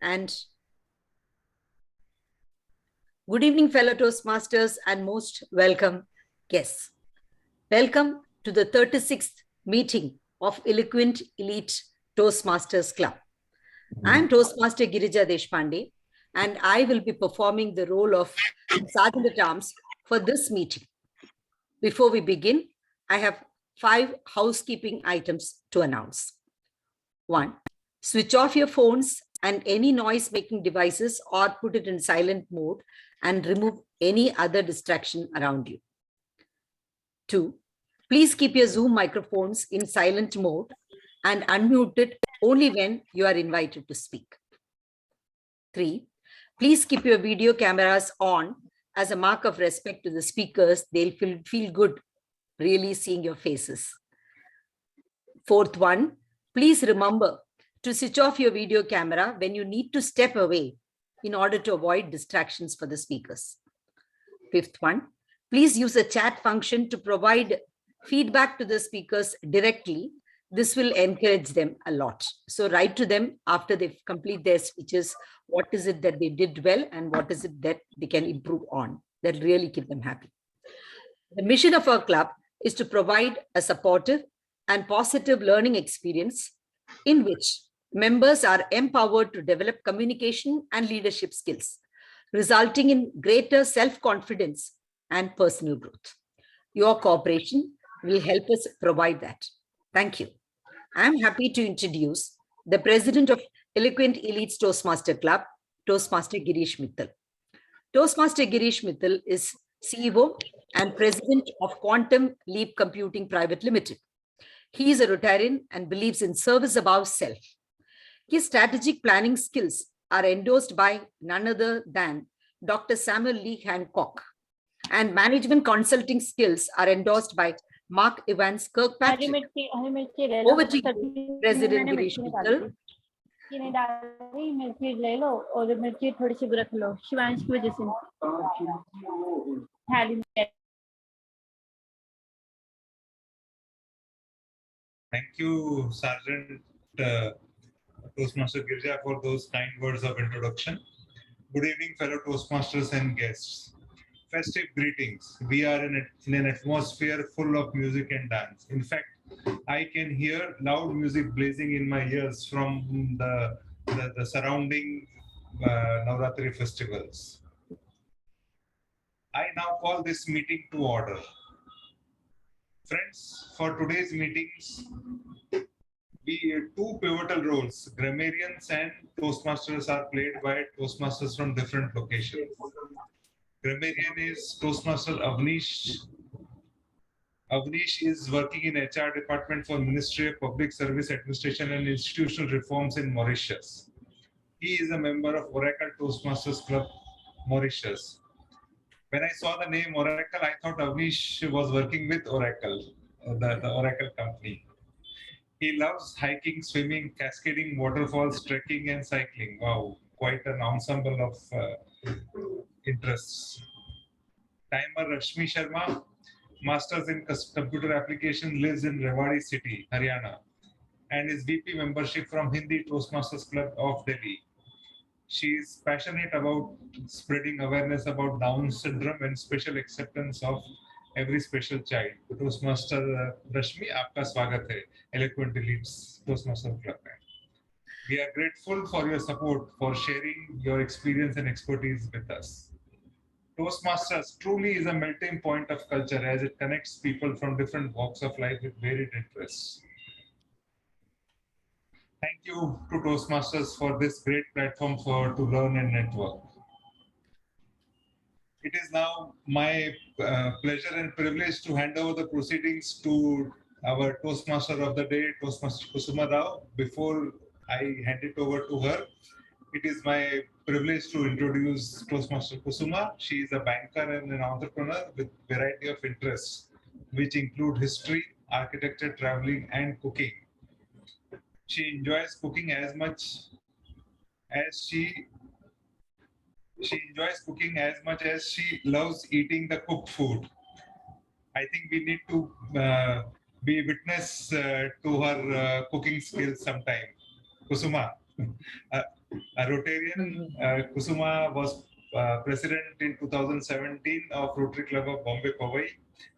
And good evening, fellow Toastmasters, and most welcome guests. Welcome to the 36th meeting of Eloquent Elite Toastmasters Club. I'm Toastmaster Girija Deshpande, and I will be performing the role of Sergeant at Arms for this meeting. Before we begin, I have 5 housekeeping items to announce. 1. Switch off your phones and any noise-making devices or put it in silent mode and remove any other distraction around you. 2. Please keep your Zoom microphones in silent mode and unmute it only when you are invited to speak. 3. Please keep your video cameras on as a mark of respect to the speakers. They'll feel good really seeing your faces. 4th one, please remember to switch off your video camera when you need to step away in order to avoid distractions for the speakers. 5th one, please use the chat function to provide feedback to the speakers directly. This will encourage them a lot. So write to them after they complete their speeches, what is it that they did well and what is it that they can improve on. That'll really keep them happy. The mission of our club is to provide a supportive and positive learning experience in which members are empowered to develop communication and leadership skills, resulting in greater self-confidence and personal growth. Your cooperation will help us provide that. Thank you. I'm happy to introduce the president of Eloquent Elites Toastmaster Club, Toastmaster Girish Mittal. Toastmaster Girish Mittal is CEO and president of Quantum Leap Computing Private Limited. He is a Rotarian and believes in service above self. His strategic planning skills are endorsed by none other than Dr. Samuel Lee Hancock, and management consulting skills are endorsed by Mark Evans Kirkpatrick. Over to you, President Girish Mittal. Thank you, Sergeant Toastmaster Girija, for those kind words of introduction. Good evening, fellow Toastmasters and guests. Festive greetings. We are in an atmosphere full of music and dance. In fact, I can hear loud music blazing in my ears from the surrounding Navratri festivals. I now call this meeting to order. Friends, for today's meetings, two pivotal roles, grammarians and Toastmasters, are played by Toastmasters from different locations. Grammarian is Toastmaster Avnish. Avnish is working in HR department for Ministry of Public Service Administration and Institutional Reforms in Mauritius. He is a member of Oracle Toastmasters Club, Mauritius. When I saw the name Oracle, I thought Avnish was working with Oracle, the Oracle company. He loves hiking, swimming, cascading, waterfalls, trekking, and cycling. Wow, quite an ensemble of interests. Timer Rashmi Sharma, Masters in Computer Application, lives in Rewari City, Haryana, and is VP membership from Hindi Toastmasters Club of Delhi. She is passionate about spreading awareness about Down syndrome and special acceptance of every special child. Toastmaster Rashmi, आपका स्वागत है Eloquent Elites Toastmaster Club. We are grateful for your support, for sharing your experience and expertise with us. Toastmasters truly is a melting point of culture as it connects people from different walks of life with varied interests. Thank you to Toastmasters for this great platform to learn and network. It is now my pleasure and privilege to hand over the proceedings to our Toastmaster of the day, Toastmaster Kusuma Rao. Before I hand it over to her, it is my privilege to introduce Toastmaster Kusuma. She is a banker and an entrepreneur with a variety of interests, which include history, architecture, traveling, and cooking. She enjoys cooking as much as she loves eating the cooked food. I think we need to be witness to her cooking skills sometime. Kusuma, A Rotarian, Kusuma was president in 2017 of Rotary Club of Bombay, Powai,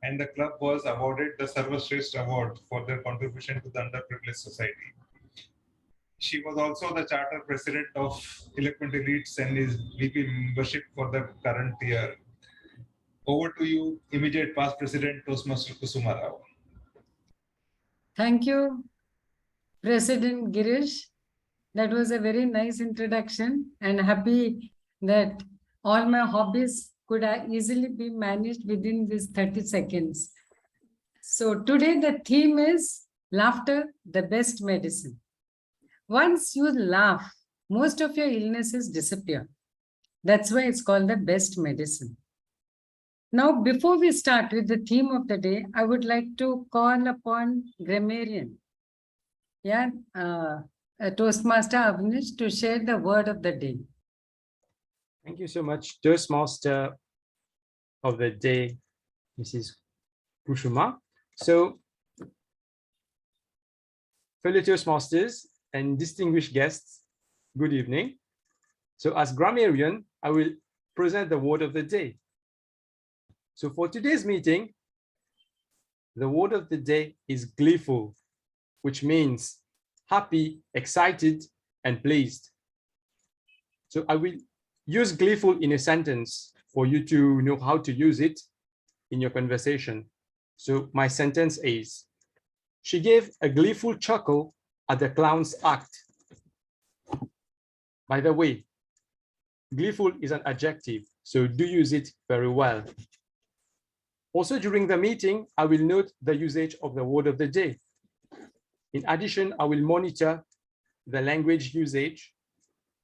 and the club was awarded the Sarvashrestha Award for their contribution to the underprivileged society. She was also the charter president of Eloquent Elites and is VP membership for the current year. Over to you, immediate past president Toastmaster Kusuma Rao. Thank you, President Girish. That was a very nice introduction, and happy that all my hobbies could easily be managed within these 30 seconds. So today the theme is laughter, the best medicine. Once you laugh, most of your illnesses disappear. That's why it's called the best medicine. Now, before we start with the theme of the day, I would like to call upon grammarian, Toastmaster Avnish, to share the word of the day. Thank you so much, Toastmaster of the day, Mrs. Kusuma. So, fellow Toastmasters and distinguished guests, good evening. So, as grammarian, I will present the word of the day. So, for today's meeting, the word of the day is gleeful, which means happy, excited, and pleased. So I will use gleeful in a sentence for you to know how to use it in your conversation. So my sentence is, she gave a gleeful chuckle at the clown's act. By the way, gleeful is an adjective, so do use it very well. Also during the meeting, I will note the usage of the word of the day. In addition, I will monitor the language usage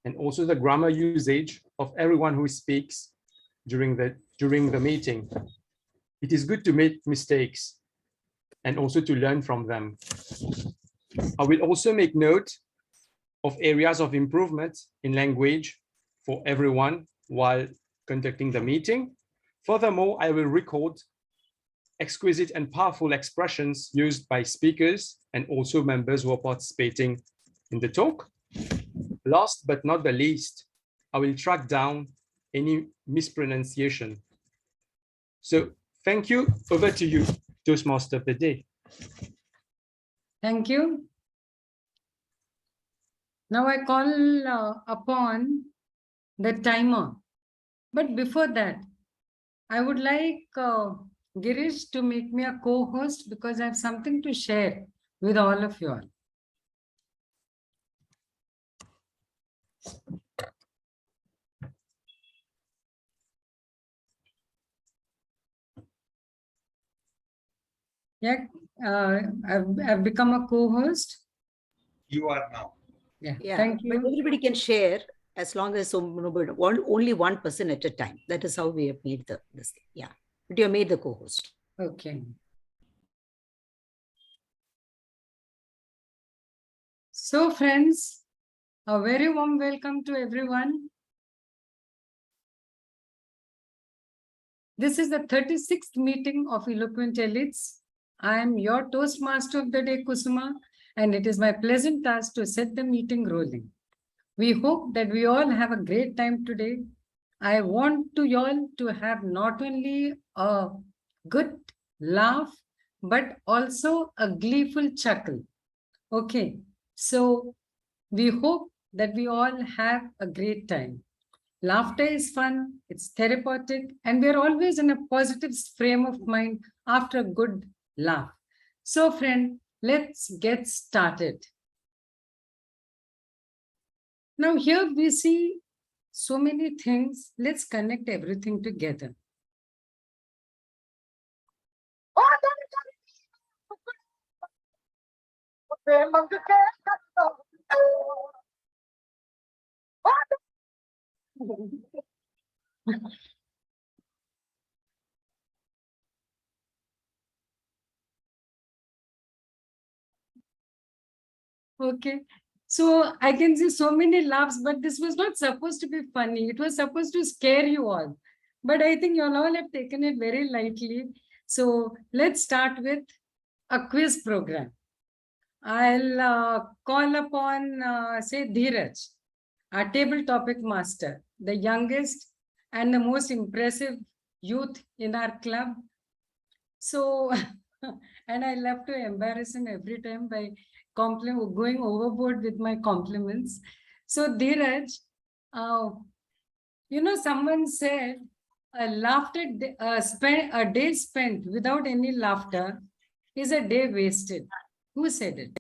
and also the grammar usage of everyone who speaks during the meeting. It is good to make mistakes and also to learn from them. I will also make note of areas of improvement in language for everyone while conducting the meeting. Furthermore, I will record exquisite and powerful expressions used by speakers and also members who are participating in the talk. Last but not the least, I will track down any mispronunciation. So thank you. Over to you, Toastmaster of the day. Thank you. Now I call upon the timer. But before that, I would like Girish to make me a co-host because I have something to share with all of you all. Yeah, I've become a co-host. You are now. Yeah, thank you. But everybody can share as long as only one person at a time. That is how we have made this thing. Yeah, but you have made the co-host. Okay. So friends, a very warm welcome to everyone. This is the 36th meeting of Eloquent Elites. I am your Toastmaster of the day, Kusuma, and it is my pleasant task to set the meeting rolling. We hope that we all have a great time today. I want you all to have not only a good laugh, but also a gleeful chuckle. Okay, so we hope that we all have a great time. Laughter is fun, it's therapeutic, and we're always in a positive frame of mind after a good laugh. So friend, let's get started. Now here we see so many things. Let's connect everything together. Okay, so I can see so many laughs, but this was not supposed to be funny. It was supposed to scare you all. But I think you all have taken it very lightly. So let's start with a quiz program. I'll call upon, say, Dheeraj. our table topic master, the youngest and the most impressive youth in our club. So, and I love to embarrass him every time by going overboard with my compliments. So, Dheeraj, someone said a day spent without any laughter is a day wasted. Who said it?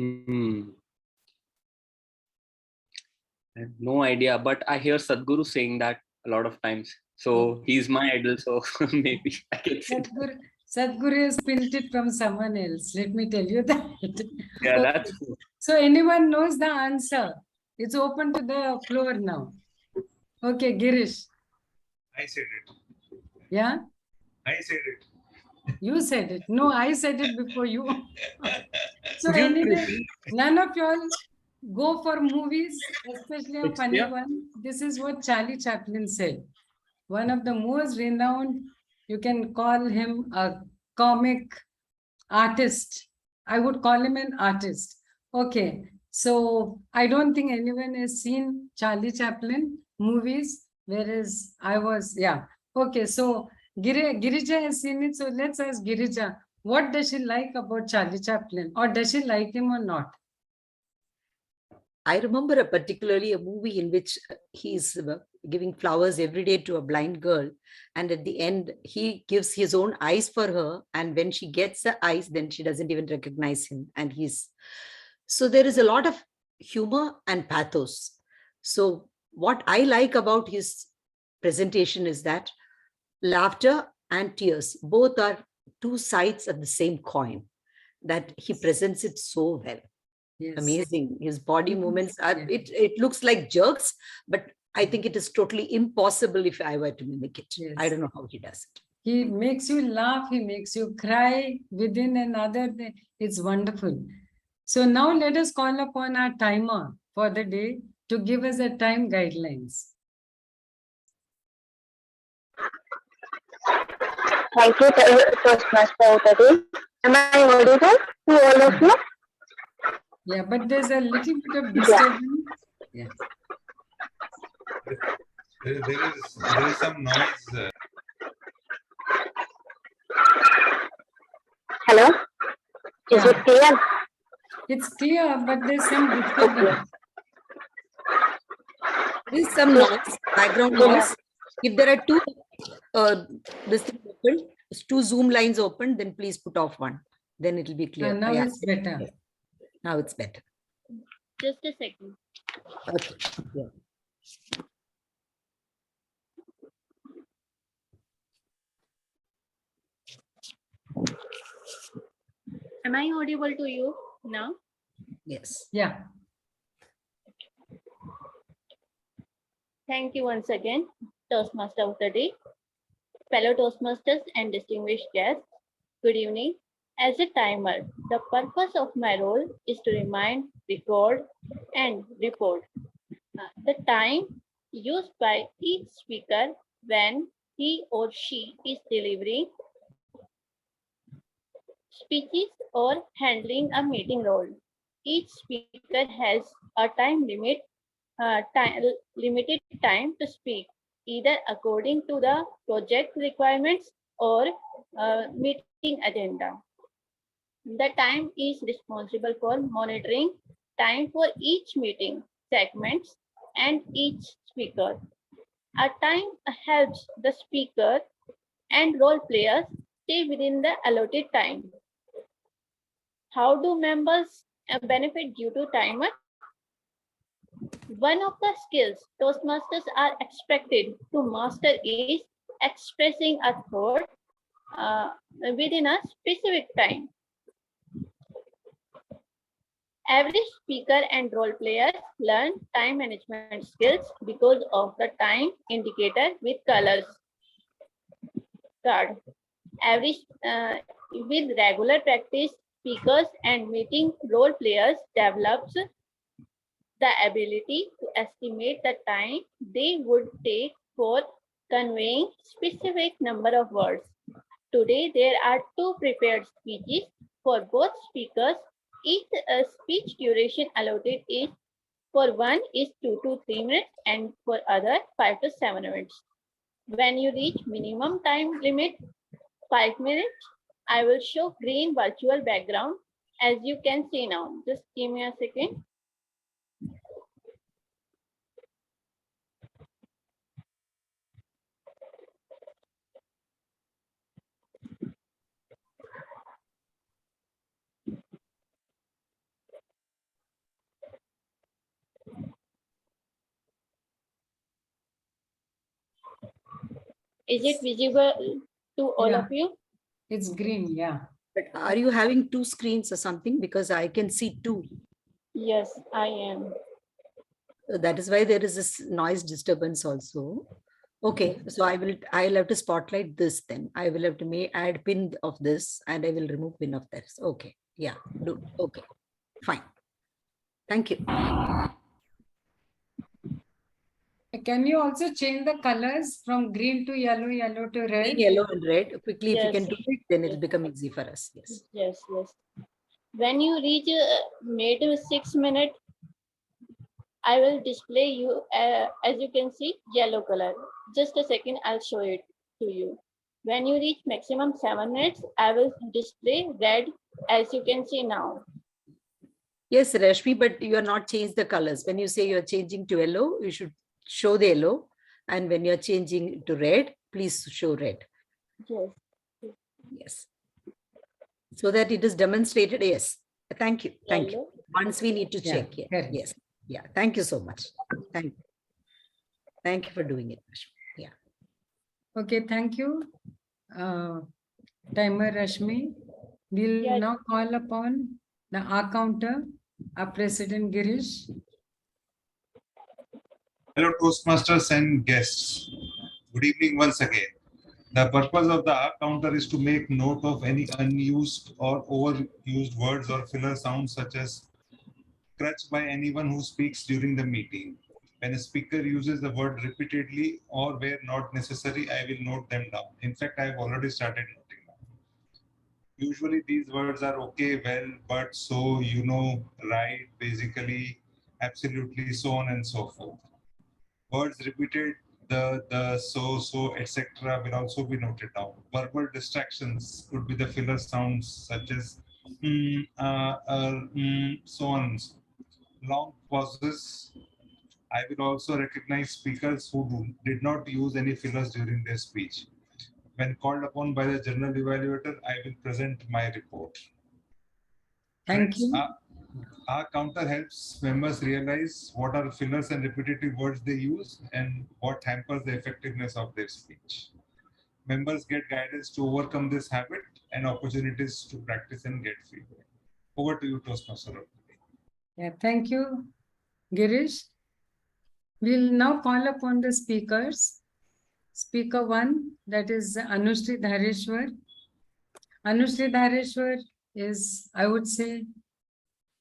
I have no idea, but I hear Sadhguru saying that a lot of times. So he's my idol, so maybe I can say that. Sadhguru has pinned it from someone else. Let me tell you that. Yeah, Okay. that's true. So anyone knows the answer? It's open to the floor now. Okay, Girish. I said it. Yeah? I said it. You said it. No, I said it before you. So anyway, none of y'all go for movies, especially a funny one. This is what Charlie Chaplin said. One of the most renowned, you can call him a comic artist. I would call him an artist. Okay, so I don't think anyone has seen Charlie Chaplin movies, whereas I was, yeah. Okay, so Girija has seen it, so let's ask Girija, what does she like about Charlie Chaplin, or does she like him or not? I remember particularly a movie in which he's giving flowers every day to a blind girl. And at the end, he gives his own eyes for her. And when she gets the eyes, then she doesn't even recognize him. And so there is a lot of humor and pathos. So what I like about his presentation is that laughter and tears, both are two sides of the same coin, that he presents it so well. Yes. Amazing. His body movements are, it looks like jerks, but I think it is totally impossible if I were to mimic it. Yes. I don't know how he does it. He makes you laugh, he makes you cry within another. It's wonderful. So now let us call upon our timer for the day to give us a time guidelines. Thank you, Toastmaster Uttadi. Am I audible to all of you? Yeah, but there's a little bit of disturbance. Yeah. There is some noise. Hello? Is it clear? It's clear, but there's some disturbance. There is some noise, background noise. If there are two Zoom lines open, then please put off one. Then it will be clear. Now it's better. Yes. Now it's better. Just a second. Okay. Yeah. Am I audible to you now? Yes. Yeah. Thank you once again, Toastmaster Uttadi, fellow Toastmasters and distinguished guests. Good evening. As a timer, the purpose of my role is to remind, record, and report the time used by each speaker when he or she is delivering speeches or handling a meeting role. Each speaker has a limited time to speak, either according to the project requirements or meeting agenda. The time is responsible for monitoring time for each meeting, segments, and each speaker. A time helps the speaker and role players stay within the allotted time. How do members benefit due to timer? One of the skills Toastmasters are expected to master is expressing a thought within a specific time. Every speaker and role player learn time management skills because of the time indicator with colors card. With regular practice, speakers and meeting role players develops the ability to estimate the time they would take for conveying specific number of words. Today, there are two prepared speeches for both speakers Each speech duration allotted is for one is 2 to 3 minutes and for other 5 to 7 minutes. When you reach minimum time limit 5 minutes, I will show green virtual background as you can see now. Just give me a second. Is it visible to all Yeah. of you? It's green, yeah. But are you having two screens or something? Because I can see two. Yes, I am. That is why there is this noise disturbance also. Okay, so I'll have to spotlight this then. I will have to add pin of this and I will remove pin of this. Okay, yeah, okay, fine. Thank you. Can you also change the colors from green to yellow, yellow to red? Green, yellow and red. Quickly, if you can Yes. do it, then it'll become easy for us. Yes. Yes, yes. When you reach mid 6 minute, I will display you, as you can see, yellow color. Just a second, I'll show it to you. When you reach maximum 7 minutes, I will display red, as you can see now. Yes, Rashmi, but you are not changed the colors. When you say you're changing to yellow, you should show the yellow. And when you're changing to red, please show red. Yes. Yes. So that it is demonstrated. Yes. Thank you. Thank you. Yellow. Once we need to Yeah, check. Yeah. correct. Yes. Yeah. Thank you so much. Thank you. Thank you for doing it, Rashmi. Yeah. Okay, thank you. Timer Rashmi. We'll Yes. now call upon the counter, our President Girish. Hello, Toastmasters and guests. Good evening once again. The purpose of the counter is to make note of any unused or overused words or filler sounds such as crutch by anyone who speaks during the meeting. When a speaker uses the word repeatedly or where not necessary, I will note them down. In fact, I have already started noting down. Usually these words are okay, well, but, so, you know, right, basically, absolutely, so on and so forth. Words repeated, the, so, etc. will also be noted down. Verbal distractions could be the filler sounds such as so on. Long pauses. I will also recognize speakers who did not use any fillers during their speech. When called upon by the general evaluator, I will present my report. Thank Friends, you. our counter helps members realize what are fillers and repetitive words they use and what hampers the effectiveness of their speech. Members get guidance to overcome this habit and opportunities to practice and get feedback. Over to you, Toastmaster. Yeah, thank you, Girish. We'll now call upon the speakers. Speaker 1, that is Anushri Dhareshwar. Anushri Dhareshwar is, I would say,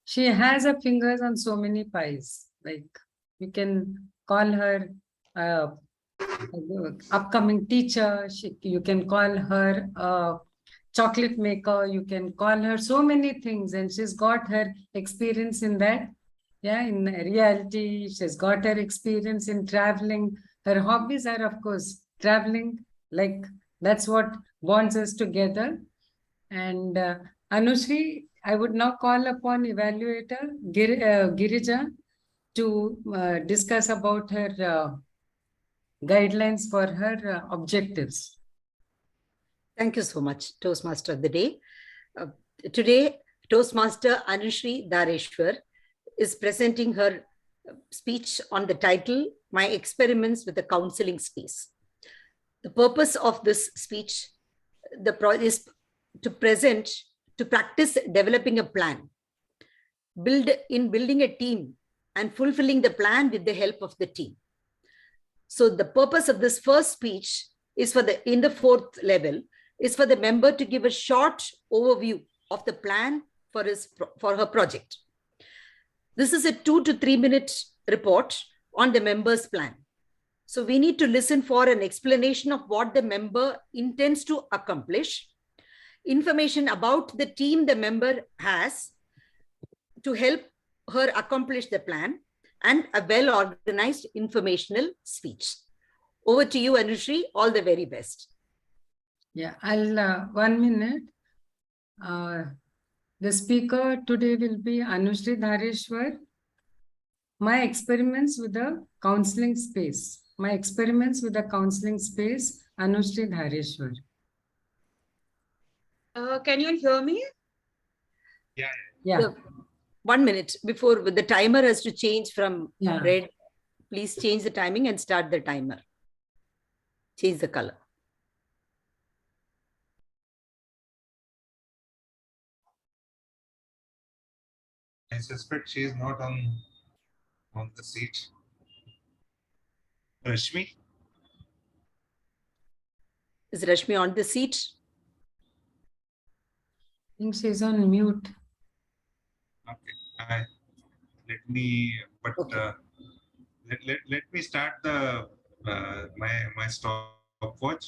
she has her fingers on so many pies. Like you can call her upcoming teacher. You can call her a chocolate maker. You can call her so many things, and she's got her experience in that. Yeah, in reality, she's got her experience in traveling. Her hobbies are, of course, traveling. Like that's what bonds us together. And Anushri, I would now call upon evaluator Girija to discuss about her guidelines for her objectives. Thank you so much, Toastmaster of the day. Today, Toastmaster Anushri Dhareshwar is presenting her speech on the title, My Experiments with the Counseling Space. The purpose of this speech is to practice developing a plan, building a team and fulfilling the plan with the help of the team. So the purpose of this first speech is in the fourth level, is for the member to give a short overview of the plan for her project. This is a 2 to 3 minute report on the member's plan. So we need to listen for an explanation of what the member intends to accomplish, information about the team the member has, to help her accomplish the plan and a well-organized informational speech. Over to you, Anushri. All the very best. Yeah, I'll 1 minute. The speaker today will be Anushri Dhareshwar. My experiments with the counseling space. My experiments with the counseling space, Anushri Dhareshwar. Can you hear me? Yeah. 1 minute before the timer has to change from Yeah. red. Please change the timing and start the timer. Change the color. I suspect she is not on the seat. Rashmi? Is Rashmi on the seat? I think she's on mute. Okay. Let me start the my stopwatch,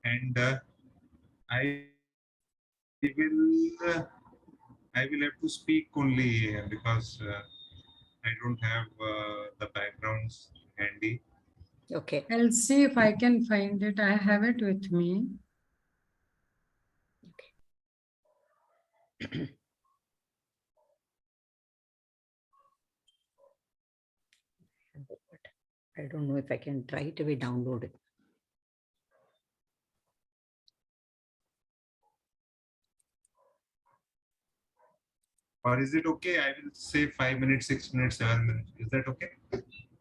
and I will have to speak only because I don't have the backgrounds handy. Okay. I'll see if I can find it. I have it with me. I don't know if I can right away download it. Or is it okay? I will say 5 minutes, 6 minutes, 7 minutes. Is that okay?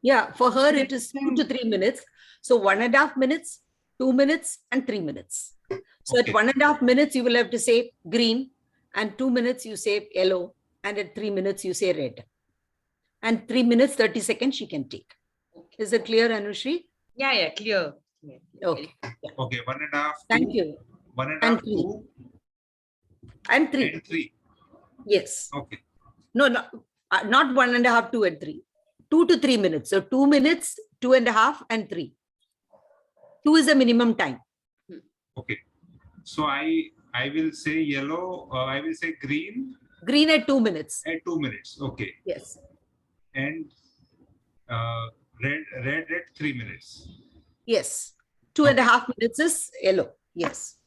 Yeah, for her it is 2 to 3 minutes. So 1.5 minutes, 2 minutes, and 3 minutes. So Okay. at 1.5 minutes, you will have to say green, and 2 minutes you say yellow, and at 3 minutes you say red. And 3 minutes, 30 seconds she can take. Is it clear, Anushri? Yeah, clear. Okay. Yeah. Okay, 1.5. Thank you. 1.5, And 3. 2, And 3. and 3. Yes. Okay. No, not 1.5, 2, and 3. 2 to 3 minutes. So 2 minutes, 2.5, and 3. 2 is the minimum time. Okay. So I will say yellow. I will say green. Green at 2 minutes. At 2 minutes. Okay. Yes. And red at 3 minutes. Yes. 2.5 minutes is yellow. Yes.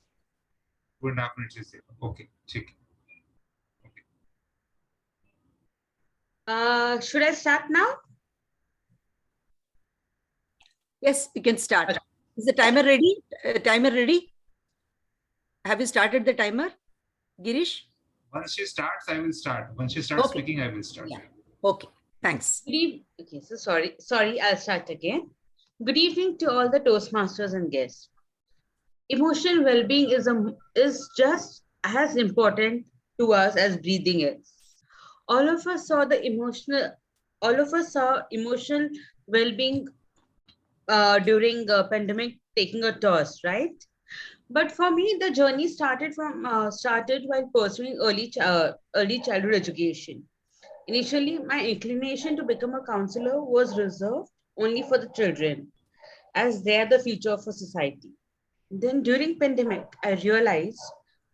2.5 minutes is yellow. Okay. Check. Should I start now? Yes, you can start. Is the timer ready? Timer ready? Have you started the timer, Girish? Once she starts, I will start. Once she starts Okay. speaking, I will start. Yeah. Okay. Thanks. Okay, so sorry, I'll start again. Good evening to all the Toastmasters and guests. Emotional well-being is just as important to us as breathing is. All of us saw emotional well-being during pandemic taking a toss, right? But for me, the journey started while pursuing early childhood education. Initially, my inclination to become a counselor was reserved only for the children, as they are the future of a society. Then during pandemic, I realized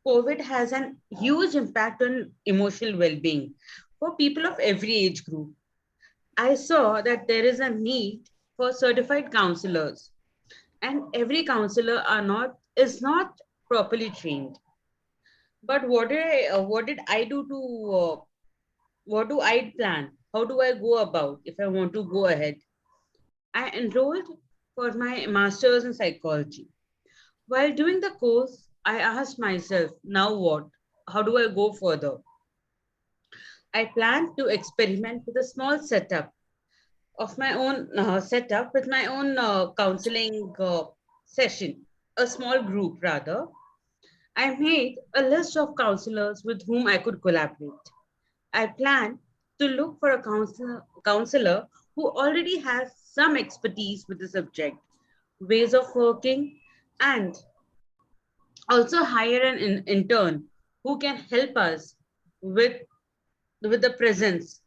COVID has an huge impact on emotional well-being for people of every age group. I saw that there is a need for certified counselors, and every counselor is not properly trained. But what did I do to what do I plan? How do I go about if I want to go ahead? I enrolled for my master's in psychology. While doing the course, I asked myself, now what? How do I go further? I plan to experiment with a small setup of my own setup with my own counseling session, a small group rather. I made a list of counselors with whom I could collaborate. I plan to look for a counselor who already has some expertise with the subject, ways of working, and also hire an intern who can help us with the presence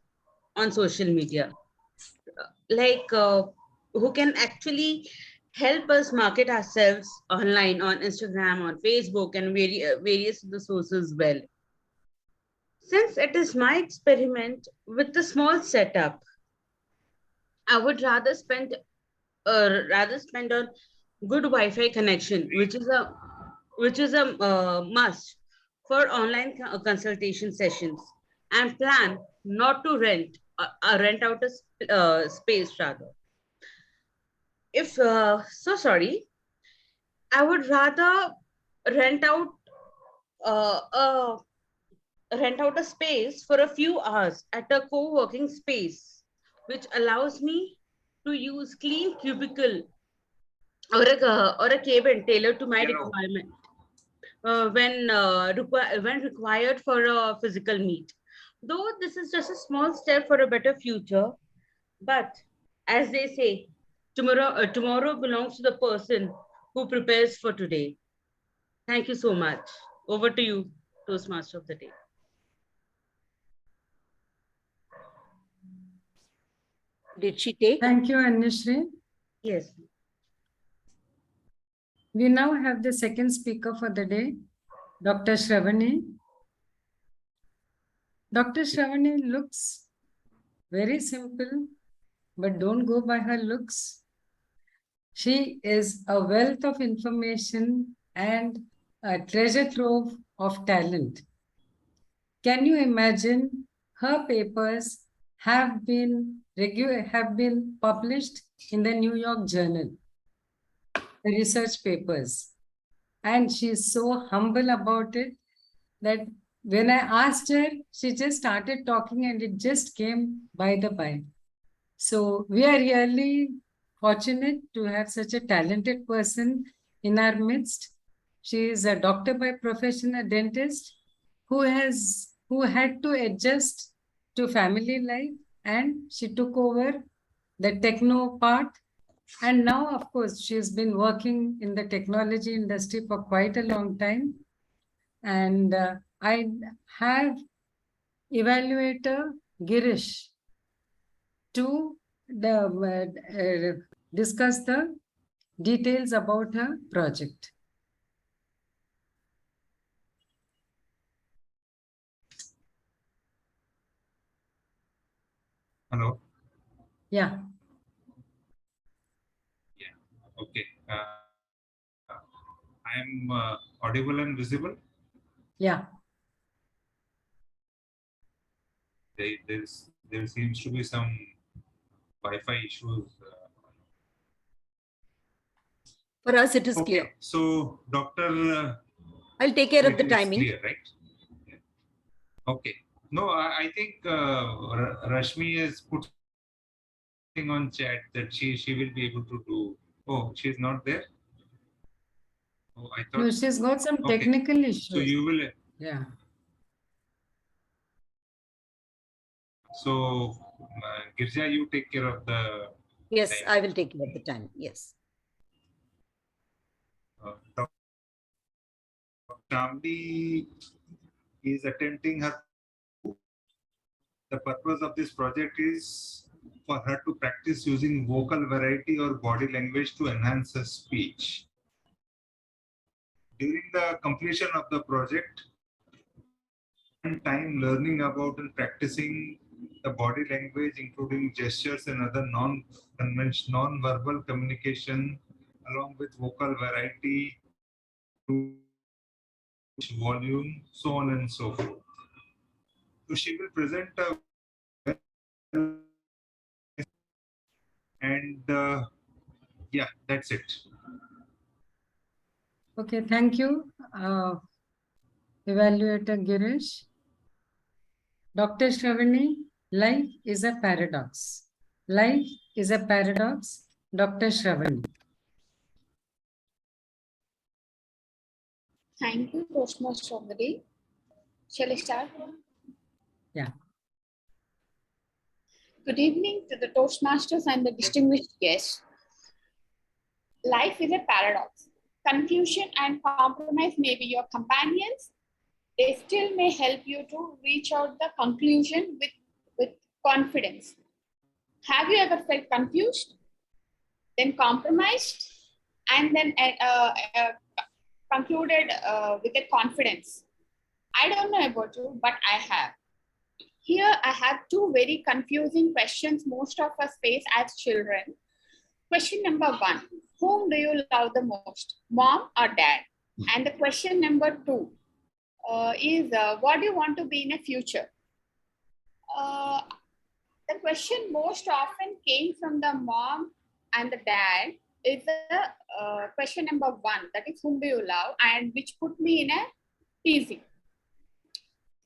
on social media, like who can actually help us market ourselves online on Instagram, on Facebook, and various of the sources well. Since it is my experiment with a small setup, I would rather spend on good Wi-Fi connection, which is a must for online consultation sessions, and plan not to rent out a space rather. If so, sorry, I would rather rent out uh, a a space for a few hours at a co-working space, which allows me to use clean cubicle or a cabin tailored to my requirement when required for a physical meet. Though this is just a small step for a better future, but as they say, tomorrow belongs to the person who prepares for today. Thank you so much. Over to you, Toastmaster of the Day. Did she take? Thank you, Anushree. Yes. We now have the second speaker for the day, Dr. Shravani. Dr. Shravani looks very simple, but don't go by her looks. She is a wealth of information and a treasure trove of talent. Can you imagine her papers have been published in the New York Journal, the research papers. And she's so humble about it that when I asked her, she just started talking and it just came by the by. So we are really fortunate to have such a talented person in our midst. She is a doctor by profession, a dentist, who had to adjust to family life, and she took over the techno part. And now, of course, she's been working in the technology industry for quite a long time. And I have evaluator Girish to discuss the details about her project. Hello. Yeah. Yeah. Okay. I am audible and visible. Yeah. There seems to be some Wi-Fi issues. For us, it is Okay. clear. So, Dr. I'll take care of the it's timing. clear, right? Yeah. Okay. No, I think Rashmi has put something on chat that she will be able to do. Oh, she's not there? Oh, I thought. No, she's got some Okay. technical issues. So you will. Yeah. So, Girja, you take care of the. Yes, time. I will take care of the time. Yes. Dr. Shamli is attempting her. The purpose of this project is for her to practice using vocal variety or body language to enhance her speech. During the completion of the project, time learning about and practicing the body language, including gestures and other non-verbal communication, along with vocal variety, volume, so on and so forth. So she will present a and yeah, that's it. Okay, thank you, evaluator Girish. Dr. Shravani, life is a paradox. Life is a paradox, Dr. Shravani. Thank you, Toastmaster of the Day. Shall I start? Yeah. Good evening to the Toastmasters and the distinguished guests. Life is a paradox. Confusion and compromise may be your companions. They still may help you to reach out the conclusion with confidence. Have you ever felt confused, then compromised, and then concluded with a confidence? I don't know about you, but I have. Here I have two very confusing questions most of us face as children. Question number one, whom do you love the most, mom or dad? And the question number two is, what do you want to be in the future? The question most often came from the mom and the dad is the question number one, that is whom do you love, and which put me in a teasing.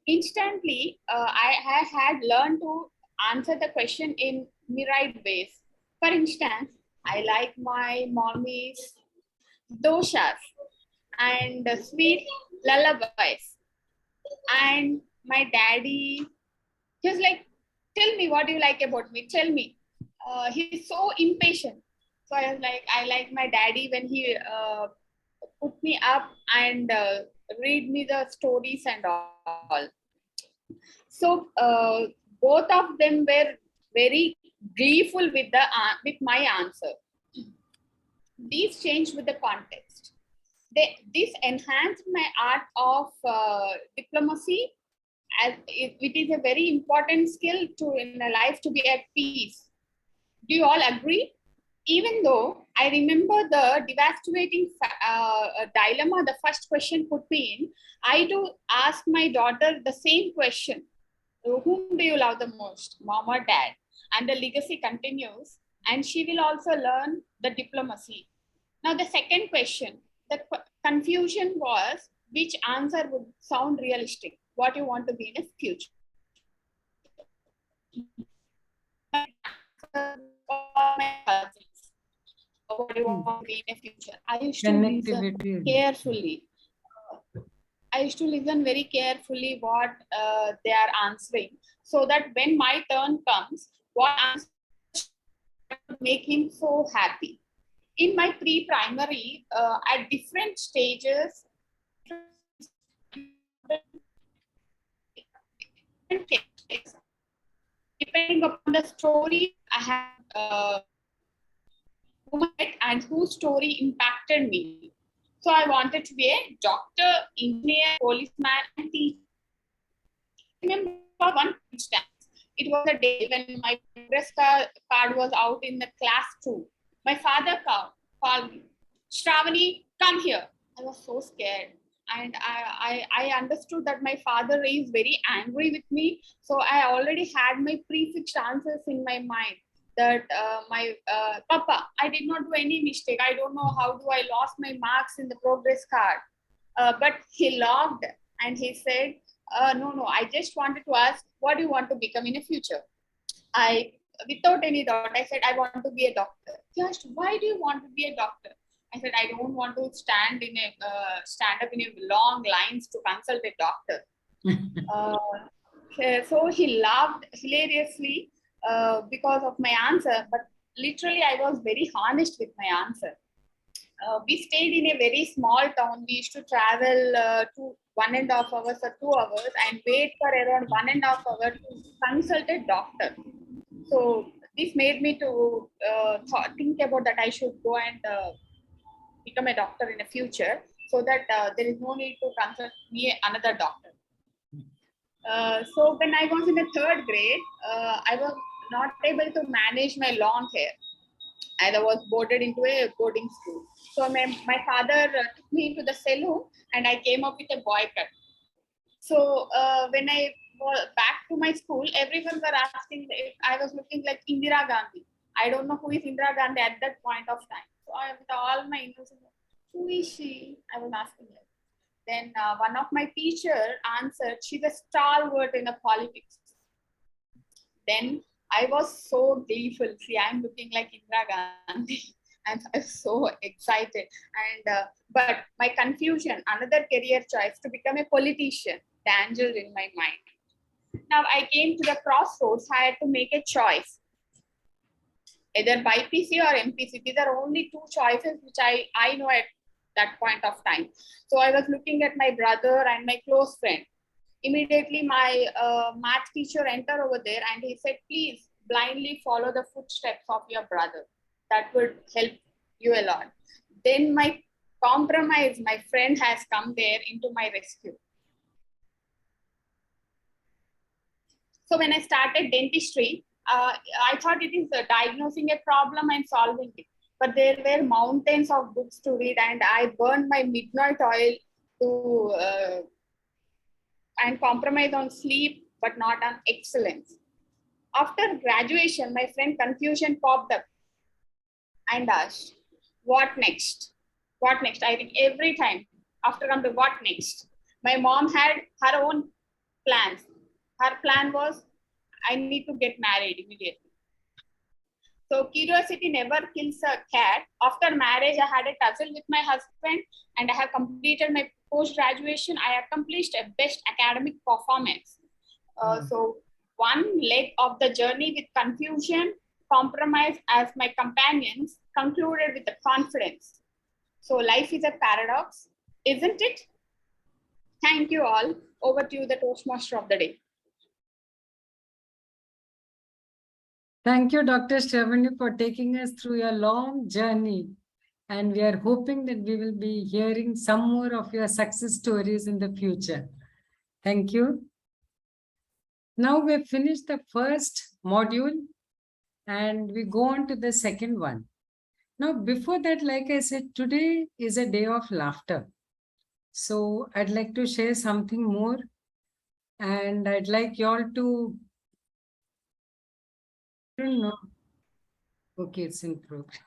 Instantly, I had learned to answer the question in myriad ways. For instance, I like my mommy's doshas and sweet lullabies, and my daddy just like, tell me what you like about me, tell me. He's so impatient. So I was like, I like my daddy when he put me up and read me the stories and all. So both of them were very gleeful with my answer. These changed with the context. This enhanced my art of diplomacy, as it is a very important skill to in a life to be at peace. Do you all agree? Even though I remember the devastating dilemma the first question put me in, I do ask my daughter the same question. Whom do you love the most, mom or dad? And the legacy continues, and she will also learn the diplomacy. Now the second question, the confusion was which answer would sound realistic, what you want to be in the future. What do you want to be in the future? I used to listen carefully. I used to listen very carefully what they are answering, so that when my turn comes, what answer would make him so happy. In my pre-primary, at different stages, depending upon the story I have and whose story impacted me. So I wanted to be a doctor, engineer, policeman, and teacher. I remember one instance. It was a day when my progress card was out in the class 2. My father called me, Shravani, come here. I was so scared. And I understood that my father is very angry with me. So I already had my prefixed answers in my mind. That my Papa, I did not do any mistake. I don't know how do I lost my marks in the progress card. But he laughed and he said, no, I just wanted to ask, what do you want to become in the future? Without any doubt, I said, I want to be a doctor. He asked, why do you want to be a doctor? I said, I don't want to stand up in a long lines to consult a doctor. So he laughed hilariously because of my answer, but literally I was very honest with my answer. We stayed in a very small town. We used to travel to 1.5 hours or 2 hours and wait for around 1.5 hours to consult a doctor. So this made me to think about that I should go and become a doctor in the future, so that there is no need to consult another doctor. So when I was in the 3rd grade, I was not able to manage my long hair. And I was boarded into a boarding school. So my father took me into the salon and I came up with a boy cut. So when I was back to my school, everyone were asking if I was looking like Indira Gandhi. I don't know who is Indira Gandhi at that point of time. So with all my innocence, who is she? I was asking her. Then one of my teacher answered, she's a stalwart in the politics. Then I was so gleeful. See, I'm looking like Indira Gandhi, and I was so excited. And but my confusion, another career choice to become a politician, dangled in my mind. Now I came to the crossroads. I had to make a choice, either BPC or MPC. These are only 2 choices which I know at that point of time. So I was looking at my brother and my close friend. Immediately my math teacher entered over there and he said, please blindly follow the footsteps of your brother. That would help you a lot. Then my compromise, my friend has come there into my rescue. So when I started dentistry, I thought it is diagnosing a problem and solving it. But there were mountains of books to read, and I burned my midnight oil to and compromise on sleep, but not on excellence. After graduation, my friend confusion popped up and asked, what next? What next? I think every time after come to what next? My mom had her own plans. Her plan was, I need to get married immediately. So curiosity never kills a cat. After marriage, I had a tussle with my husband and I have completed my post-graduation. I accomplished a best academic performance. So one leg of the journey with confusion, compromise as my companions, concluded with the confidence. So life is a paradox, isn't it? Thank you all. Over to you, the Toastmaster of the day. Thank you, Dr. Shravani, for taking us through your long journey. And we are hoping that we will be hearing some more of your success stories in the future. Thank you. Now we've finished the first module and we go on to the second one. Now, before that, like I said, today is a day of laughter. So I'd like to share something more and I'd like you all to, I don't know. Okay, it's in progress.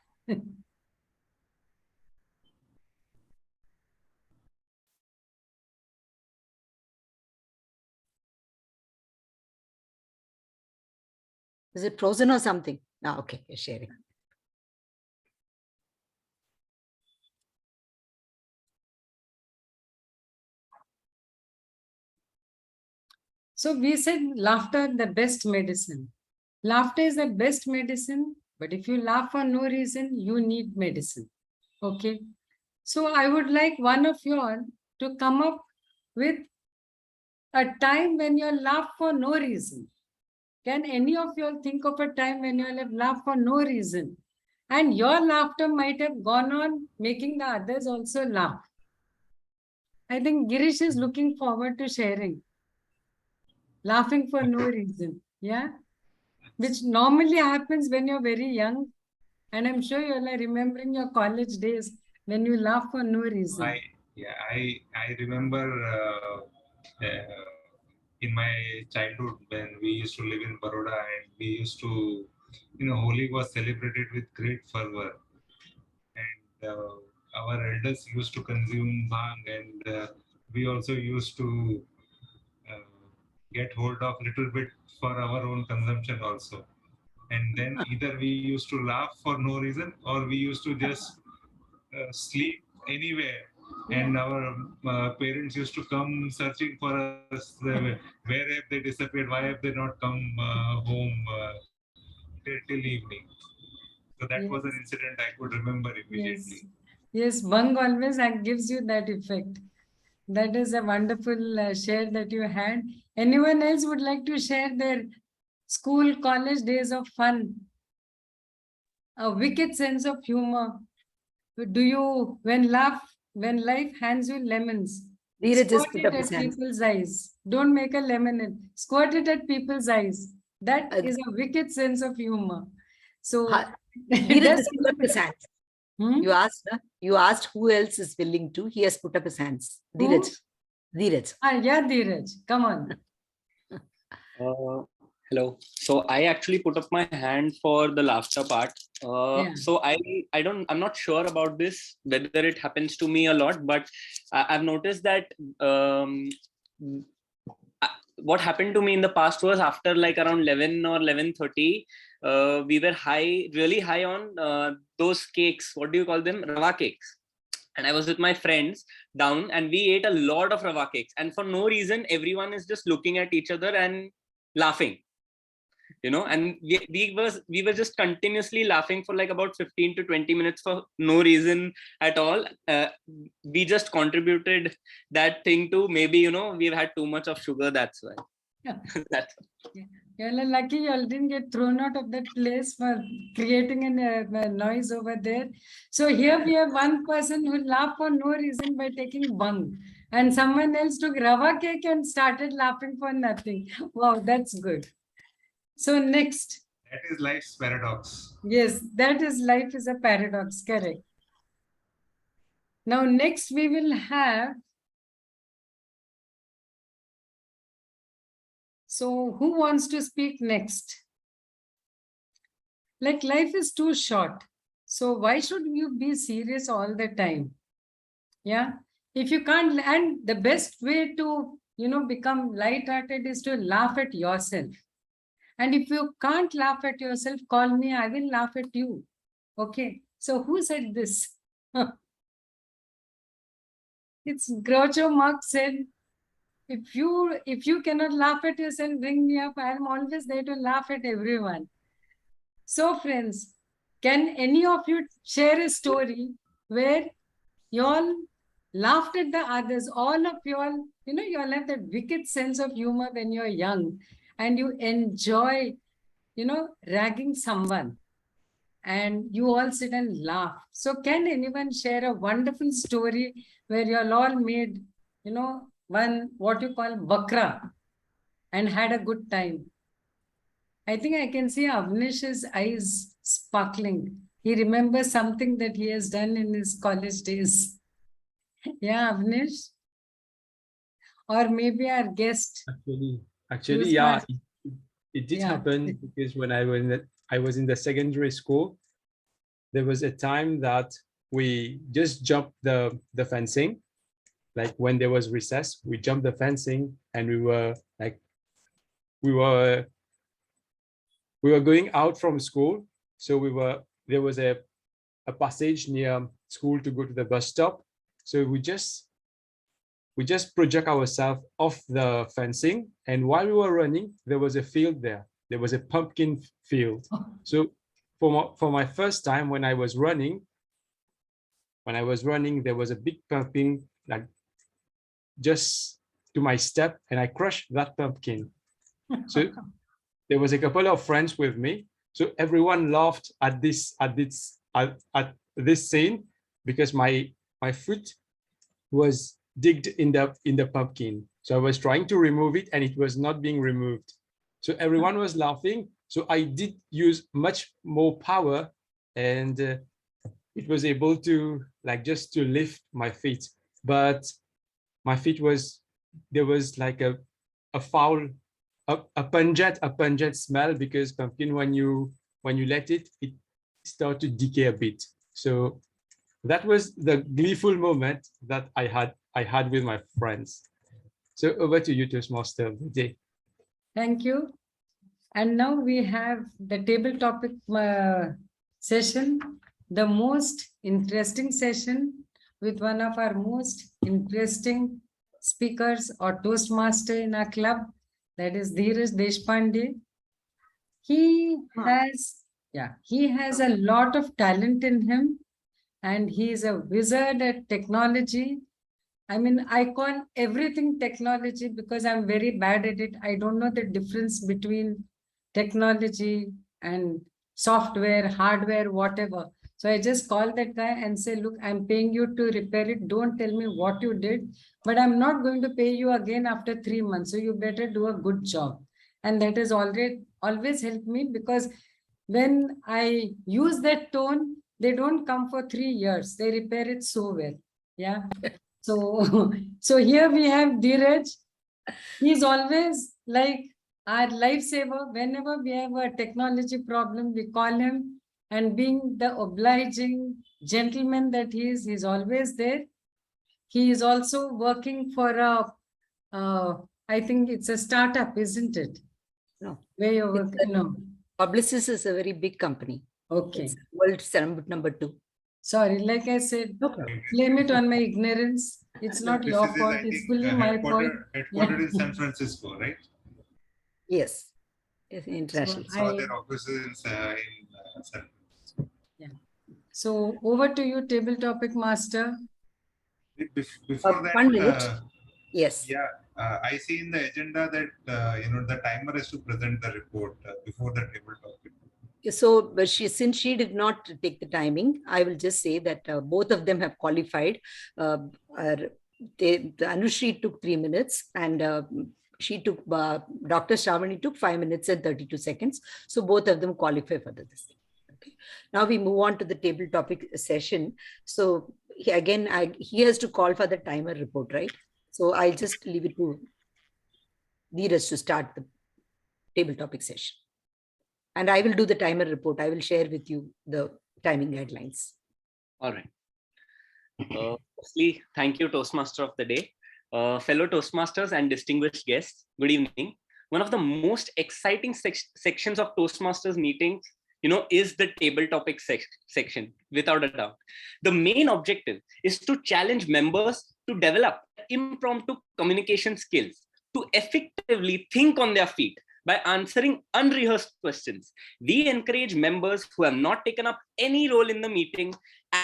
Is it frozen or something? No, okay, you're sharing. So we said laughter, the best medicine. Laughter is the best medicine, but if you laugh for no reason, you need medicine. Okay. So I would like one of you all to come up with a time when you laugh for no reason. Can any of you all think of a time when you all have laughed for no reason? And your laughter might have gone on making the others also laugh. I think Girish is looking forward to sharing. Laughing for no reason. Yeah. Which normally happens when you're very young. And I'm sure you all are remembering your college days when you laugh for no reason. I remember in my childhood when we used to live in Baroda and we used to, Holi was celebrated with great fervor. And our elders used to consume bhang and we also used to get hold of little bit for our own consumption also. And then either we used to laugh for no reason or we used to just sleep anywhere. And our parents used to come searching for us. Where have they disappeared? Why have they not come home till evening? So that was an incident I could remember immediately. Yes, bhang always gives you that effect. That is a wonderful share that you had. Anyone else would like to share their school, college days of fun? A wicked sense of humor. Do you, when life hands you lemons, squirt it at people's eyes. Don't make a lemonade. Squirt it at people's eyes. That is a wicked sense of humor. So, Dheeraj put up his hands. You asked who else is willing to. He has put up his hands. Dheeraj. Yeah, Dheeraj. Come on. Hello. So I actually put up my hand for the laughter part. So I'm not sure about this, whether it happens to me a lot, but I've noticed that what happened to me in the past was after like around 11 or 11:30, we were really high on those cakes. What do you call them? Rava cakes. And I was with my friends down and we ate a lot of rava cakes. And for no reason, everyone is just looking at each other and laughing. And we were just continuously laughing for like about 15 to 20 minutes for no reason at all. We just contributed that thing to maybe, we've had too much of sugar. That's why. That's why. You're lucky you all didn't get thrown out of that place for creating a noise over there. So here we have one person who laughed for no reason by taking bhang. And someone else took rava cake and started laughing for nothing. Wow, that's good. So next. That is life's paradox. Yes, that is life is a paradox, correct. Now next we will have, so who wants to speak next? Like life is too short. So why should you be serious all the time? Yeah. If you can't, and the best way to, become lighthearted is to laugh at yourself. And if you can't laugh at yourself, call me, I will laugh at you. Okay. So who said this? It's Groucho Marx said, if you cannot laugh at yourself, bring me up. I am always there to laugh at everyone. So friends, can any of you share a story where you all laughed at the others? All of you all, you all have that wicked sense of humor when you're young and you enjoy, ragging someone and you all sit and laugh. So can anyone share a wonderful story where you all made, one, what you call bakra and had a good time? I think I can see Avnish's eyes sparkling. He remembers something that he has done in his college days. Yeah, Avnish? Or maybe our guest. Actually, yeah, it did happen because when I was in the secondary school, there was a time that we just jumped the fencing. Like when there was recess, we jumped the fencing and we were going out from school. So there was a passage near school to go to the bus stop. So we just project ourselves off the fencing. And while we were running, there was a field there. There was a pumpkin field. So for my first time when I was running, there was a big pumpkin like just to my step, and I crushed that pumpkin. So there was a couple of friends with me. So everyone laughed at this scene because my foot was digged in the pumpkin. So I was trying to remove it and it was not being removed. So everyone was laughing. So I did use much more power and it was able to just to lift my feet. But my feet there was like a foul, a pungent smell because pumpkin, when you let it start to decay a bit. So that was the gleeful moment that I had with my friends. So over to you, Toastmaster Vijay. Thank you. And now we have the table topic session, the most interesting session with one of our most interesting speakers or Toastmaster in our club, that is Dheeraj Deshpande. He has a lot of talent in him and he is a wizard at technology. I mean, I call everything technology because I'm very bad at it. I don't know the difference between technology and software, hardware, whatever. So I just call that guy and say, look, I'm paying you to repair it. Don't tell me what you did, but I'm not going to pay you again after 3 months. So you better do a good job. And that has always helped me because when I use that tone, they don't come for 3 years. They repair it so well. Yeah. So here we have Dheeraj. He's always like our lifesaver. Whenever we have a technology problem, we call him, and being the obliging gentleman that he is, he's always there. He is also working for I think it's a startup, isn't it? No. Where you're working? No. Publicis is a very big company. Okay. It's world number 2. Sorry, like I said, blame it on my ignorance. It's not your fault. It's fully my fault. Headquartered in San Francisco, right? Yes. International. So saw their offices in San Francisco. Yeah. So over to you, table topic master. Before that, 1 minute. Yes. Yeah, I see in the agenda that the timer is to present the report before the table topic. So, but since she did not take the timing, I will just say that both of them have qualified. Anushri took 3 minutes, and she took, Dr. Shravani took 5 minutes and 32 seconds. So both of them qualify for this thing. Okay. Now we move on to the table topic session. So he has to call for the timer report, right? So I'll just leave it to Dheeraj to start the table topic session. And I will do the timer report. I will share with you the timing guidelines. All right. Firstly, thank you, Toastmaster of the day. Fellow Toastmasters and distinguished guests, good evening. One of the most exciting sections of Toastmasters meetings, is the table topic section, without a doubt. The main objective is to challenge members to develop impromptu communication skills, to effectively think on their feet by answering unrehearsed questions. We encourage members who have not taken up any role in the meeting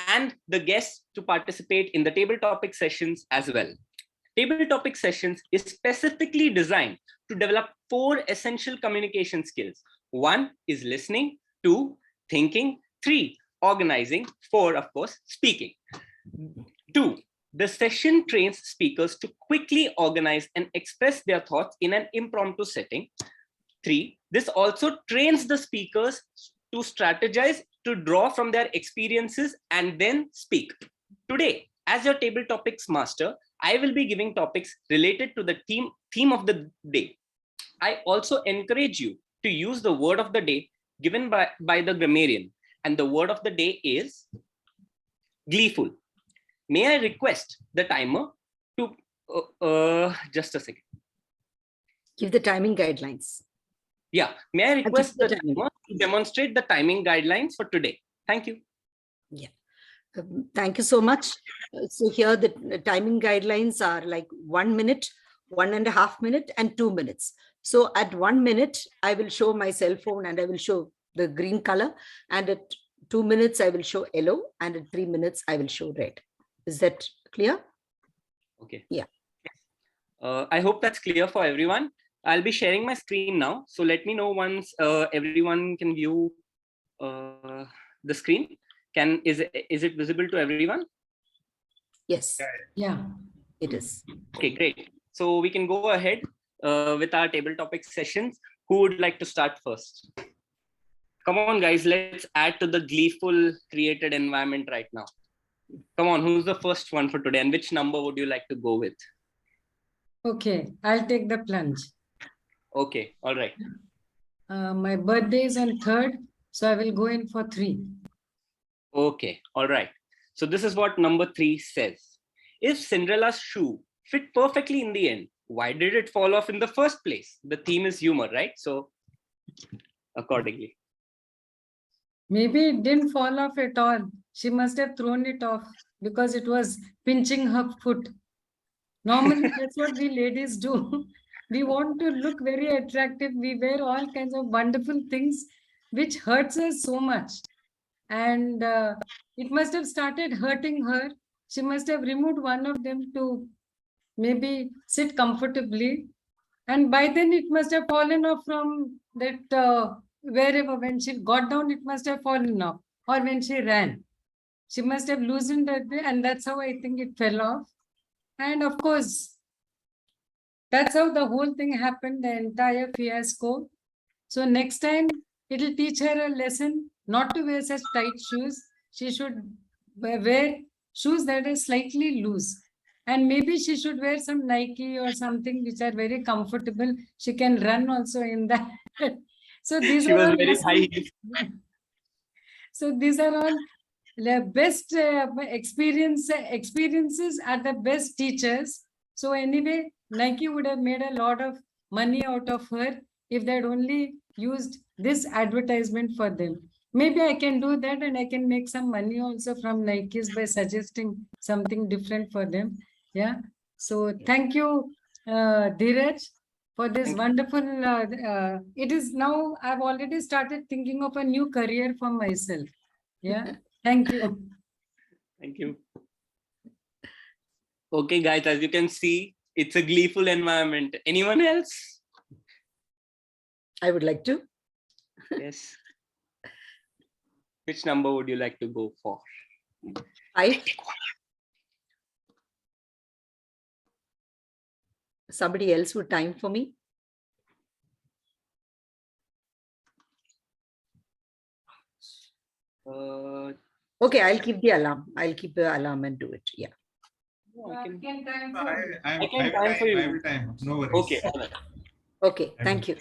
and the guests to participate in the table topic sessions as well. Table topic sessions is specifically designed to develop 4 essential communication skills. 1 is listening, 2, thinking, 3, organizing, 4, of course, speaking. 2, the session trains speakers to quickly organize and express their thoughts in an impromptu setting. 3, this also trains the speakers to strategize, to draw from their experiences and then speak. Today, as your table topics master, I will be giving topics related to the theme of the day. I also encourage you to use the word of the day given by the grammarian, and the word of the day is gleeful. May I request the timer to just a second. Give the timing guidelines. Yeah, may I request the timer to demonstrate the timing guidelines for today? Thank you. Yeah. Thank you so much. So here the timing guidelines are like 1 minute, 1.5 minutes, and 2 minutes. So at 1 minute, I will show my cell phone and I will show the green color. And at 2 minutes, I will show yellow. And at 3 minutes, I will show red. Is that clear? Okay. Yeah. I hope that's clear for everyone. I'll be sharing my screen now. So let me know once everyone can view the screen. Is it visible to everyone? Yes. Yeah. It is. Okay, great. So we can go ahead with our table topic sessions. Who would like to start first? Come on, guys. Let's add to the gleeful created environment right now. Come on, who's the first one for today? And which number would you like to go with? Okay, I'll take the plunge. Okay, all right. My birthday is on 3rd, so I will go in for 3. Okay, all right. So this is what number 3 says. If Cinderella's shoe fit perfectly in the end, why did it fall off in the first place? The theme is humor, right? So accordingly. Maybe it didn't fall off at all. She must have thrown it off because it was pinching her foot. Normally, that's what we ladies do. We want to look very attractive. We wear all kinds of wonderful things which hurts us so much. And it must have started hurting her. She must have removed one of them to maybe sit comfortably. And by then it must have fallen off from that wherever. When she got down, it must have fallen off. Or when she ran. She must have loosened that way, and that's how I think it fell off. And of course, that's how the whole thing happened, the entire fiasco. So next time, it'll teach her a lesson not to wear such tight shoes. She should wear shoes that are slightly loose. And maybe she should wear some Nike or something which are very comfortable. She can run also in that. So these She are was all very high. So these are all the best experiences are the best teachers. So anyway, Nike would have made a lot of money out of her if they had only used this advertisement for them. Maybe I can do that and I can make some money also from Nikes by suggesting something different for them. Yeah. So thank you, Dheeraj, for this wonderful, it is now, I've already started thinking of a new career for myself. Yeah. Thank you. Thank you. Okay, guys, as you can see, it's a gleeful environment. Anyone else? I would like to. Yes. Which number would you like to go for? 5. Somebody else would time for me? Okay, I'll keep the alarm. I'll keep the alarm and do it. Yeah. I can time for you. I I can will time for you. I will time. No worries. Okay, all right. Okay, thank you.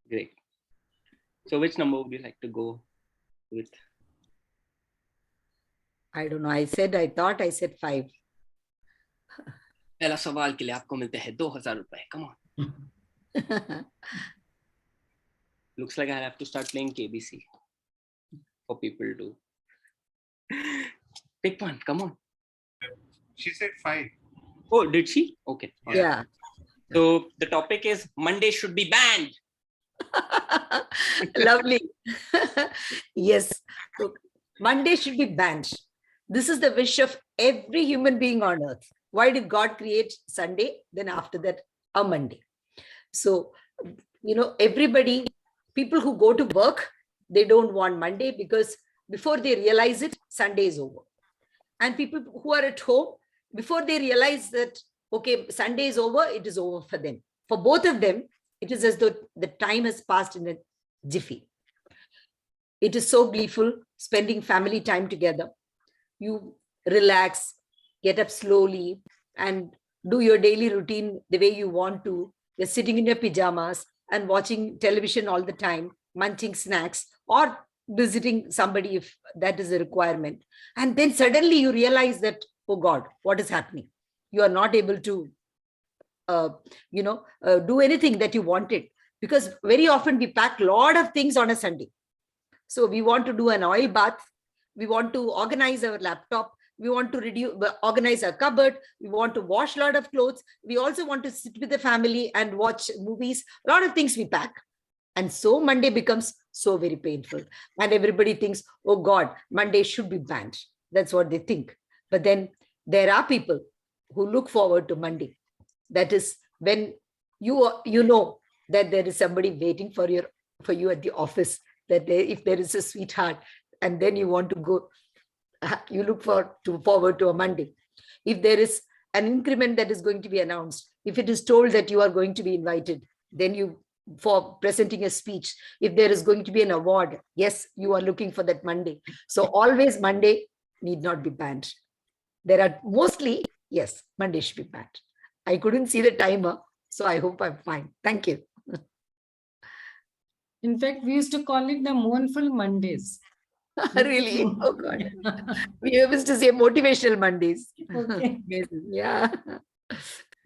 Great. So which number would you like to go with? I don't know. I thought I said 5. पहला सवाल के लिए आपको मिलते हैं 2000 रुपए. Come on. Looks like I have to start playing KBC for people to pick one. Come on. She said 5. Oh, did she? Okay. All right. Yeah. So the topic is Monday should be banned. Lovely. Yes. So, Monday should be banned. This is the wish of every human being on earth. Why did God create Sunday? Then after that, a Monday. So, everybody, people who go to work, they don't want Monday because before they realize it, Sunday is over. And people who are at home, before they realize that, okay, Sunday is over, it is over for them. For both of them, it is as though the time has passed in a jiffy. It is so gleeful, spending family time together. You relax, get up slowly, and do your daily routine the way you want to. You're sitting in your pajamas and watching television all the time, munching snacks, or visiting somebody if that is a requirement. And then suddenly you realize that, oh God, what is happening? You are not able to do anything that you wanted, because very often we pack a lot of things on a Sunday. So we want to do an oil bath. We want to organize our laptop. We want to organize our cupboard. We want to wash a lot of clothes. We also want to sit with the family and watch movies. A lot of things we pack. And so Monday becomes so very painful. And everybody thinks, oh God, Monday should be banned. That's what they think. But then there are people who look forward to Monday. That is when you know that there is somebody waiting for you at the office, that if there is a sweetheart, and then you want to go, you look forward to a Monday. If there is an increment that is going to be announced, if it is told that you are going to be invited, then for presenting a speech, if there is going to be an award, yes, you are looking for that Monday. So always Monday need not be banned. There are mostly, yes, Monday should be banned. I couldn't see the timer, so I hope I'm fine. Thank you. In fact, we used to call it the mournful Mondays. Really? Oh God. We used to say motivational Mondays. Okay. Yeah.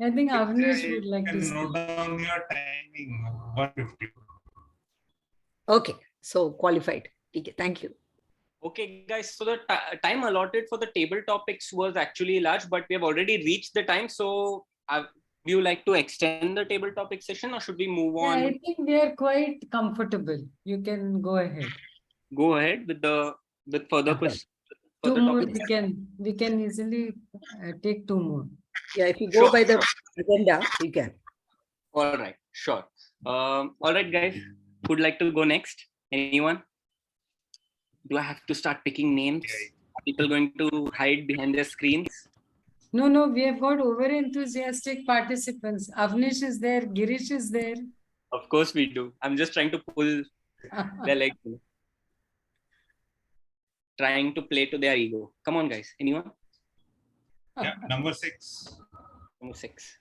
I think Avnish would like to say. Note down your timing. 150. Okay. So qualified. Okay. Thank you. Okay, guys. So the time allotted for the table topics was actually large, but we have already reached the time. So do you like to extend the table topic session, or should we move on? I think we are quite comfortable. You can go ahead. Go ahead with further questions. Two more we can easily take 2 more. Yeah, if you go by the agenda, you can. All right, sure. All right, guys. Who'd like to go next? Anyone? Do I have to start picking names? Are people going to hide behind their screens? No, we have got over-enthusiastic participants. Avnish is there, Girish is there. Of course we do. I'm just trying to pull their legs. Trying to play to their ego. Come on, guys. Anyone? Yeah, number 6. Number 6.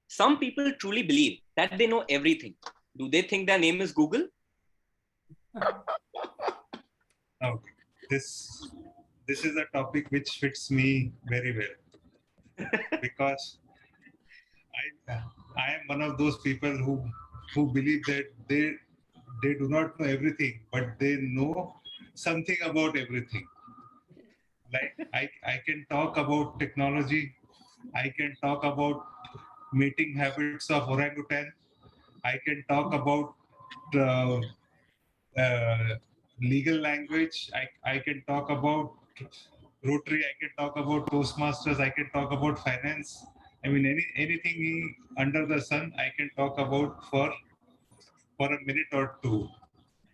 Some people truly believe that they know everything. Do they think their name is Google? Okay. This is a topic which fits me very well, because I am one of those people who believe that they do not know everything, but they know something about everything. Like I can talk about technology, I can talk about mating habits of orangutan, I can talk about legal language, I can talk about Rotary, I can talk about Toastmasters, I can talk about finance. I mean, anything under the sun, I can talk about for a minute or two.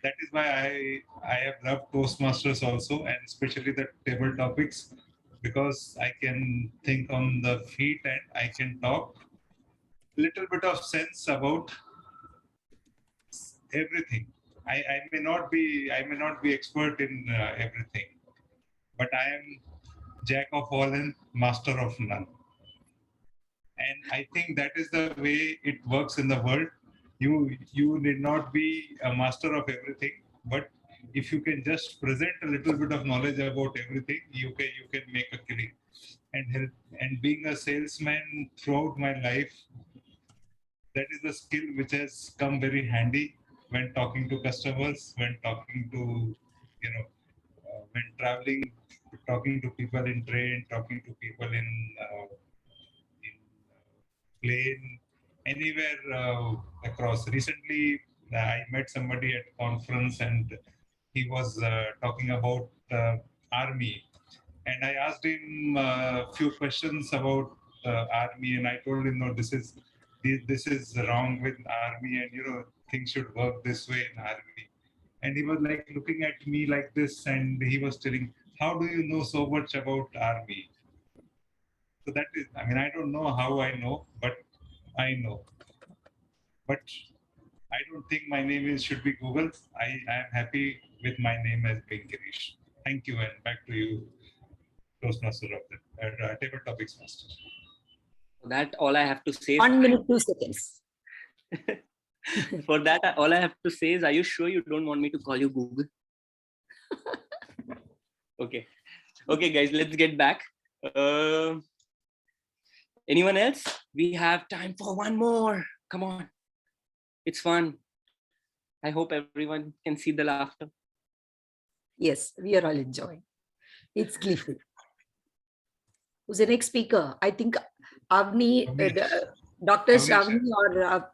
That is why I have loved Toastmasters also, and especially the table topics, because I can think on the feet and I can talk little bit of sense about everything. I may not be expert in everything, but I am jack of all and master of none. And I think that is the way it works in the world. You need not be a master of everything, but if you can just present a little bit of knowledge about everything, you can make a killing and help. And being a salesman throughout my life, that is a skill which has come very handy when talking to customers, when talking to, when traveling, talking to people in train, talking to people in plane, anywhere across. Recently, I met somebody at conference and he was talking about army, and I asked him a few questions about army, and I told him, no, this is wrong with army, and things should work this way in army. And he was like looking at me like this, and he was telling, how do you know so much about army? So that is, I don't know how I know, but I know. But I don't think my name should be Google. I am happy with my name as being Girish. Thank you, and back to you, Toastmaster of the Table Topics Master. That all I have to say. 1 minute, 2 seconds. For that, all I have to say is, are you sure you don't want me to call you Google? Okay. Okay, guys, let's get back. Anyone else? We have time for one more. Come on. It's fun. I hope everyone can see the laughter. Yes, we are all enjoying. It's gleeful. Who's the next speaker? I think Avni, Dr. Shavni or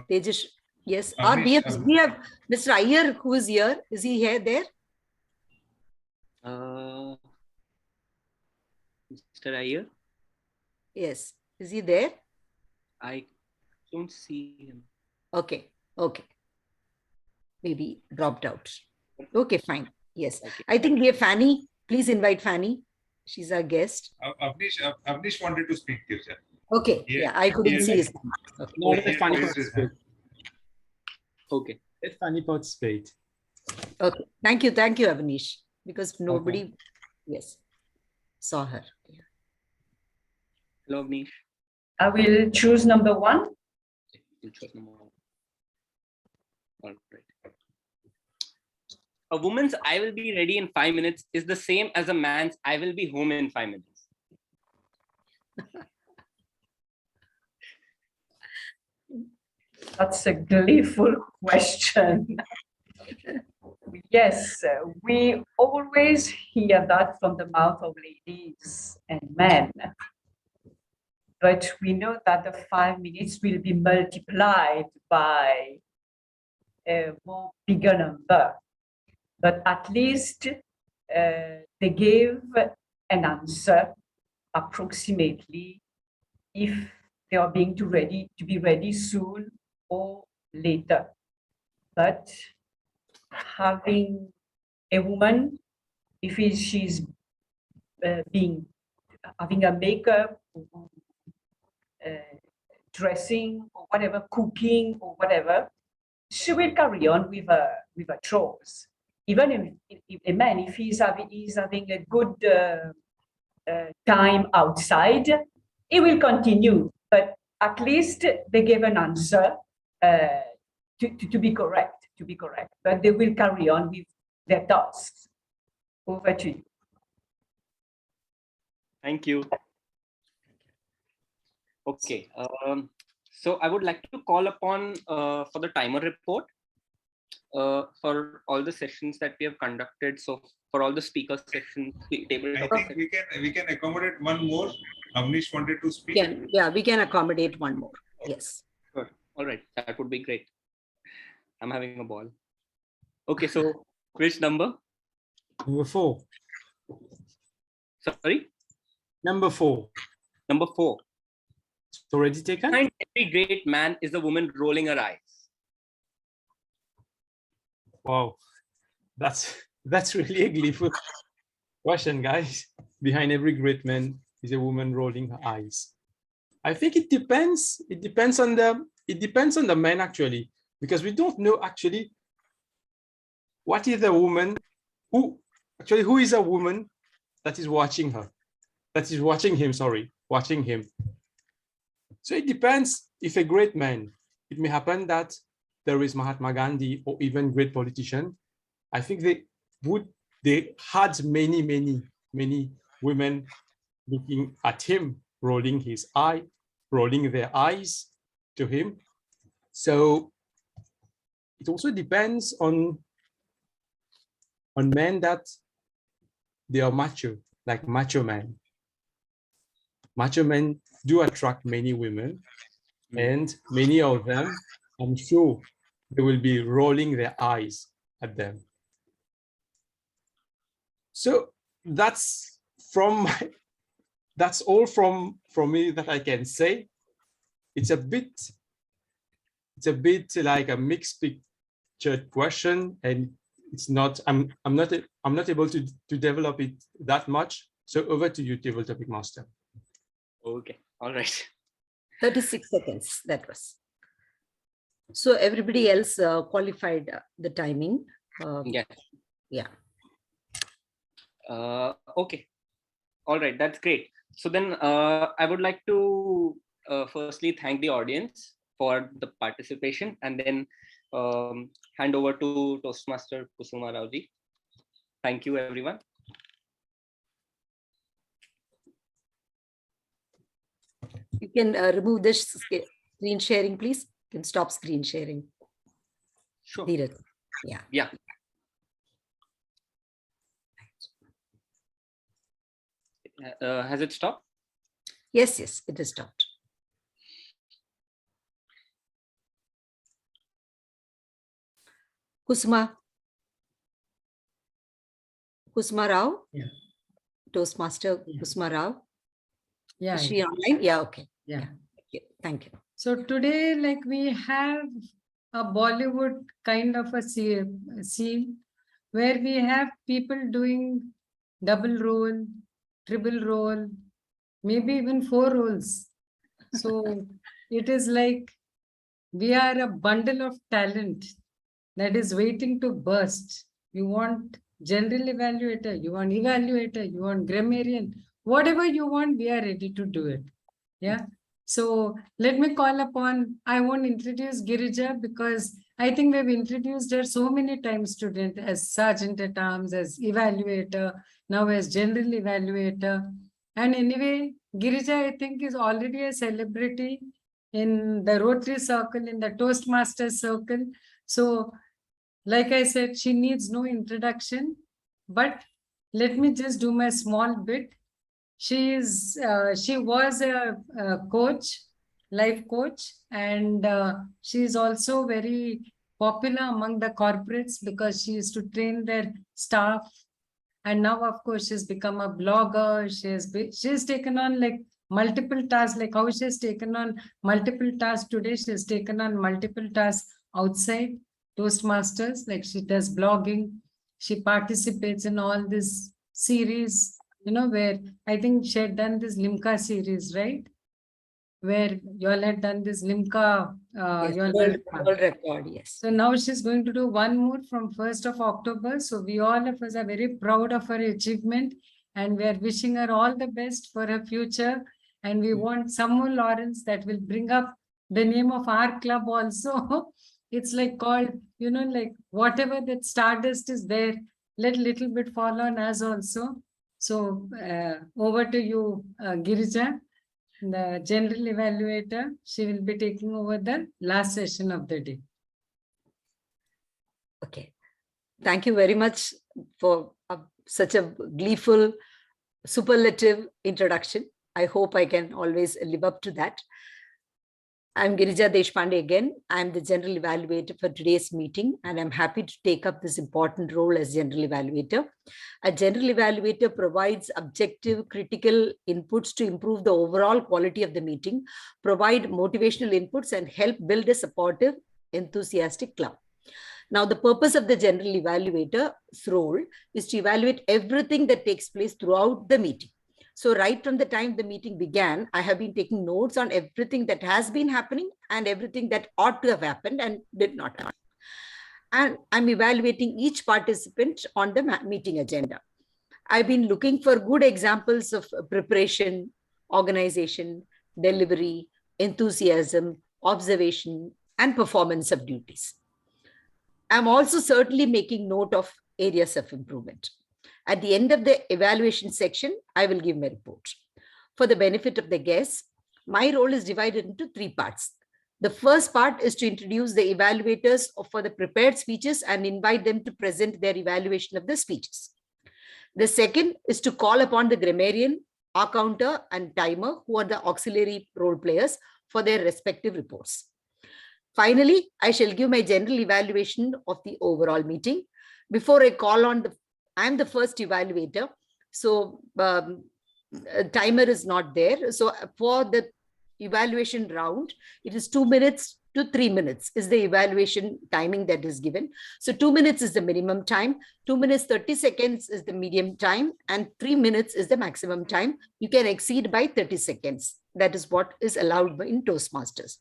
Tejas. Yes, or we have Mr. Iyer who is here. Is he here there? Mr. Iyer? Yes. Is he there? I don't see him. Okay. Okay. Maybe dropped out. Okay, fine. Yes. Okay. I think we have Fanny. Please invite Fanny. She's our guest. Avnish wanted to speak, Kirja. Okay. Yeah, I couldn't see his hand. Okay. No, let Fanny participate. Okay. Let Fanny participate. Okay. Thank you. Thank you, Avnish. Because nobody, yes, saw her. Yeah. Hello, Avnish. I will choose number 1. You choose number 1. All right. A woman's I will be ready in 5 minutes is the same as a man's I will be home in 5 minutes. That's a gleeful question. Yes, we always hear that from the mouth of ladies and men. But we know that the 5 minutes will be multiplied by a more bigger number. But at least they gave an answer approximately if they are being to be ready soon or later. But having a woman, if she's having a makeup, dressing or whatever, cooking or whatever, she will carry on with her chores. Even if a man, if he's having a good time outside, he will continue. But at least they gave an answer to be correct. But they will carry on with their tasks. Over to you. Thank you. Okay. So I would like to call upon for the timer report for all the sessions that we have conducted. So for all the speaker sessions, table. I think we can accommodate one more. Avnish wanted to speak. Yeah, we can accommodate one more. Yes. Sure. All right. That would be great. I'm having a ball. Okay. So which number? Number 4. Sorry? Number 4. Number 4. It's already taken? Behind every great man is a woman rolling her eyes. Wow. That's really a gleeful. Question, guys. Behind every great man is a woman rolling her eyes. I think it depends. It depends on the man actually, because we don't know actually what is the woman who is a woman that is watching her, that is watching him. Sorry, watching him. So it depends. If a great man, it may happen that there is Mahatma Gandhi or even great politician. I think they had many women looking at him, rolling their eyes to him. So it also depends on men that they are macho, like macho men. Macho men do attract many women, and many of them, I'm sure, they will be rolling their eyes at them. So that's all from me that I can say. It's a bit like a mixed picture question, and it's not. I'm not able to develop it that much. So over to you, Table Topic Master. Okay, all right. 36 seconds, that was. So everybody else qualified the timing. Yeah. Yeah. Okay. All right, that's great. So then I would like to firstly thank the audience for the participation, and then hand over to Toastmaster Kusuma Rao ji. Thank you, everyone. You can remove this screen sharing, please. You can stop screen sharing. Sure. Dheeraj. Yeah. Yeah. Has it stopped? Yes, it is stopped. Kusuma Rao? Yeah. Toastmaster Yeah. Kusuma Rao? Yeah. Is she online? Yeah, okay. Yeah. Thank you. So today, like, we have a Bollywood kind of a scene where we have people doing double role, triple role, maybe even 4 roles. So it is like we are a bundle of talent that is waiting to burst. You want general evaluator, you want evaluator, you want grammarian, whatever you want, we are ready to do it. Yeah. So let me call upon, I won't introduce Girija because I think we've introduced her so many times, student, as Sergeant at Arms, as evaluator, now as general evaluator. And anyway, Girija, I think, is already a celebrity in the Rotary Circle, in the Toastmaster Circle. So, like I said, she needs no introduction, but let me just do my small bit. She was a coach, life coach, and she is also very popular among the corporates because she used to train their staff. And now, of course, she's become a blogger. She has taken on like multiple tasks, like how she has taken on multiple tasks today. She has taken on multiple tasks outside Toastmasters, like she does blogging. She participates in all this series, where I think she had done this Limca series, right? Where you all had done this Limca. Yes, world record, yes. So now she's going to do one more from 1st of October. So we all of us are very proud of her achievement, and we are wishing her all the best for her future. And we want some more Lawrence that will bring up the name of our club also. It's like called, like whatever that stardust is there, let little bit fall on us also. So over to you, Girija, the general evaluator. She will be taking over the last session of the day. Okay. Thank you very much for such a gleeful, superlative introduction. I hope I can always live up to that. I'm Girija Deshpande again. I'm the general evaluator for today's meeting, and I'm happy to take up this important role as general evaluator. A general evaluator provides objective, critical inputs to improve the overall quality of the meeting, provide motivational inputs, and help build a supportive, enthusiastic club. Now, the purpose of the general evaluator's role is to evaluate everything that takes place throughout the meeting. So right from the time the meeting began, I have been taking notes on everything that has been happening and everything that ought to have happened and did not happen. And I'm evaluating each participant on the meeting agenda. I've been looking for good examples of preparation, organization, delivery, enthusiasm, observation, and performance of duties. I'm also certainly making note of areas of improvement. At the end of the evaluation section, I will give my report. For the benefit of the guests, my role is divided into 3 parts. The first part is to introduce the evaluators for the prepared speeches and invite them to present their evaluation of the speeches. The second is to call upon the grammarian, accounter, and timer, who are the auxiliary role players, for their respective reports. Finally, I shall give my general evaluation of the overall meeting. Before I call on I'm the first evaluator, so timer is not there. So for the evaluation round, it is 2 minutes to 3 minutes is the evaluation timing that is given. So 2 minutes is the minimum time, 2 minutes 30 seconds is the medium time, and 3 minutes is the maximum time. You can exceed by 30 seconds. That is what is allowed in Toastmasters.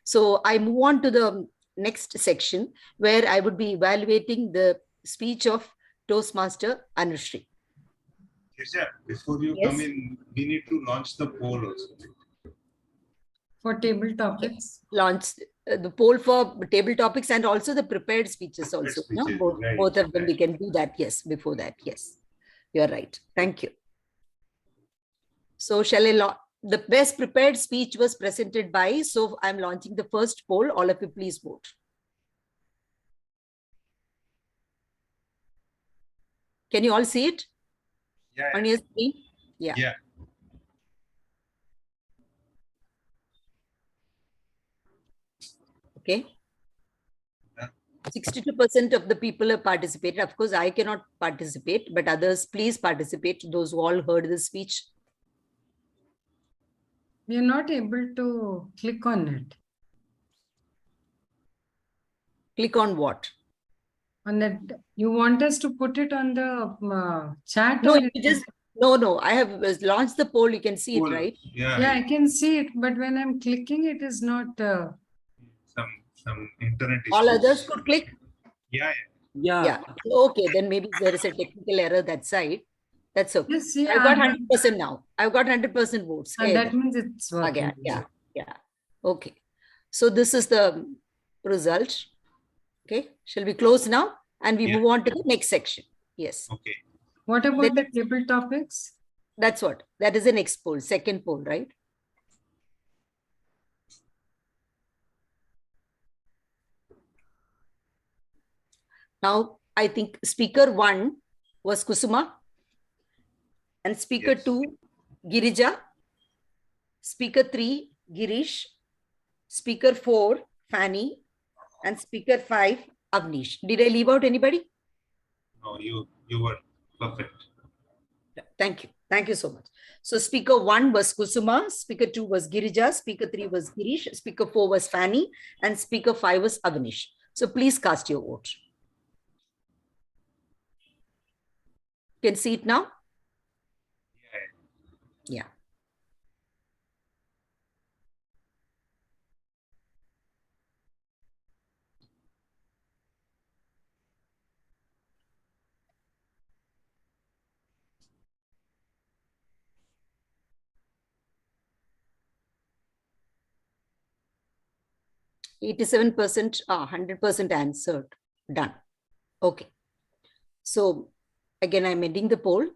So I move on to the next section where I would be evaluating the speech of Toastmaster Anushri. Kisha, before you Yes. come in, we need to launch the poll also. For table topics. Launch the poll for table topics and also the prepared speeches also. Speeches, No? right, Both of them, right. we can do that. Yes, before that. Yes, you're right. Thank you. So shall I the best prepared speech was presented by, so I'm launching the first poll. All of you please vote. Can you all see it? Yeah. On your screen? Yeah. Yeah. Okay. 62% of the people have participated. Of course, I cannot participate, but others, please participate. Those who all heard the speech. We are not able to click on it. Click on what? On that, you want us to put it on the chat? No, or you just no. I have launched the poll. You can see Poll. it, right? Yeah, I can see it, but when I'm clicking, it is not. Some internet issues. All others could click. Yeah. Yeah. Okay, then maybe there is a technical error that side. That's okay. Yes, yeah, I've got 100% now. I've got 100% votes. And that means it's working. Again, yeah. Okay. So this is the result. Okay. Shall we close now? And we move on to the next section. Yes. Okay. What about the table topics? That's what. That is the next poll, second poll, right? Now, I think speaker 1 was Kusuma and speaker 2, Girija, speaker 3, Girish, speaker 4, Fanny, and speaker 5, Avnish. Did I leave out anybody? No, you were perfect. Thank you. Thank you so much. So speaker 1 was Kusuma, speaker 2 was Girija, speaker 3 was Girish, speaker 4 was Fanny, and speaker 5 was Avnish. So please cast your vote. You can see it now? Yeah. %, 100% answered. Done. Okay. So again, I'm ending the poll.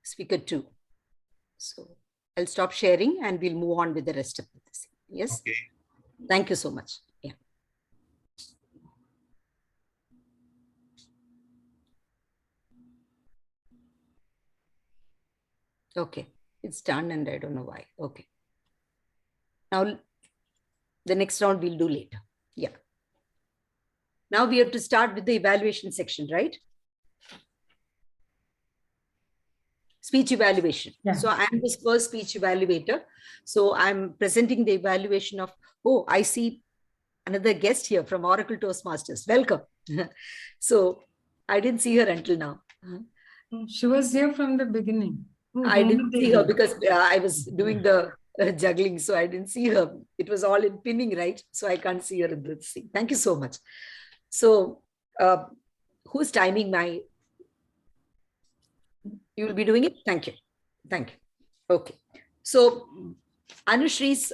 Speaker 2. So I'll stop sharing and we'll move on with the rest of this. Yes. Okay. Thank you so much. Yeah. Okay. It's done and I don't know why. Okay. Now the next round we'll do later. Yeah. Now we have to start with the evaluation section, right? speech evaluation. Yeah. So I'm this first speech evaluator. So I'm presenting the evaluation of, oh, I see another guest here from Oracle Toastmasters. Welcome. So I didn't see her until now. She was here from the beginning. I didn't see her because I was doing the juggling, so I didn't see her. It was all in pinning, right? So I can't see her in this thing. Thank you so much. So who's timing my... You will be doing it? Thank you. Thank you. Okay. So Anushri's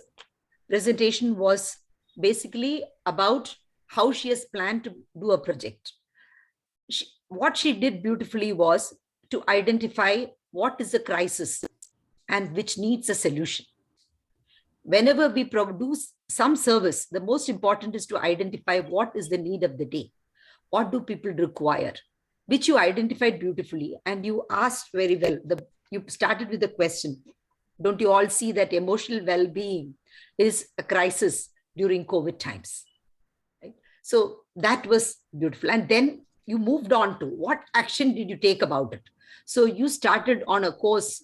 presentation was basically about how she has planned to do a project. What she did beautifully was to identify what is the crisis and which needs a solution. Whenever we produce some service, the most important is to identify what is the need of the day. What do people require? Which you identified beautifully, and you asked very well. You started with the question, don't you all see that emotional well-being is a crisis during COVID times? Right? So that was beautiful. And then you moved on to what action did you take about it? So you started on a course,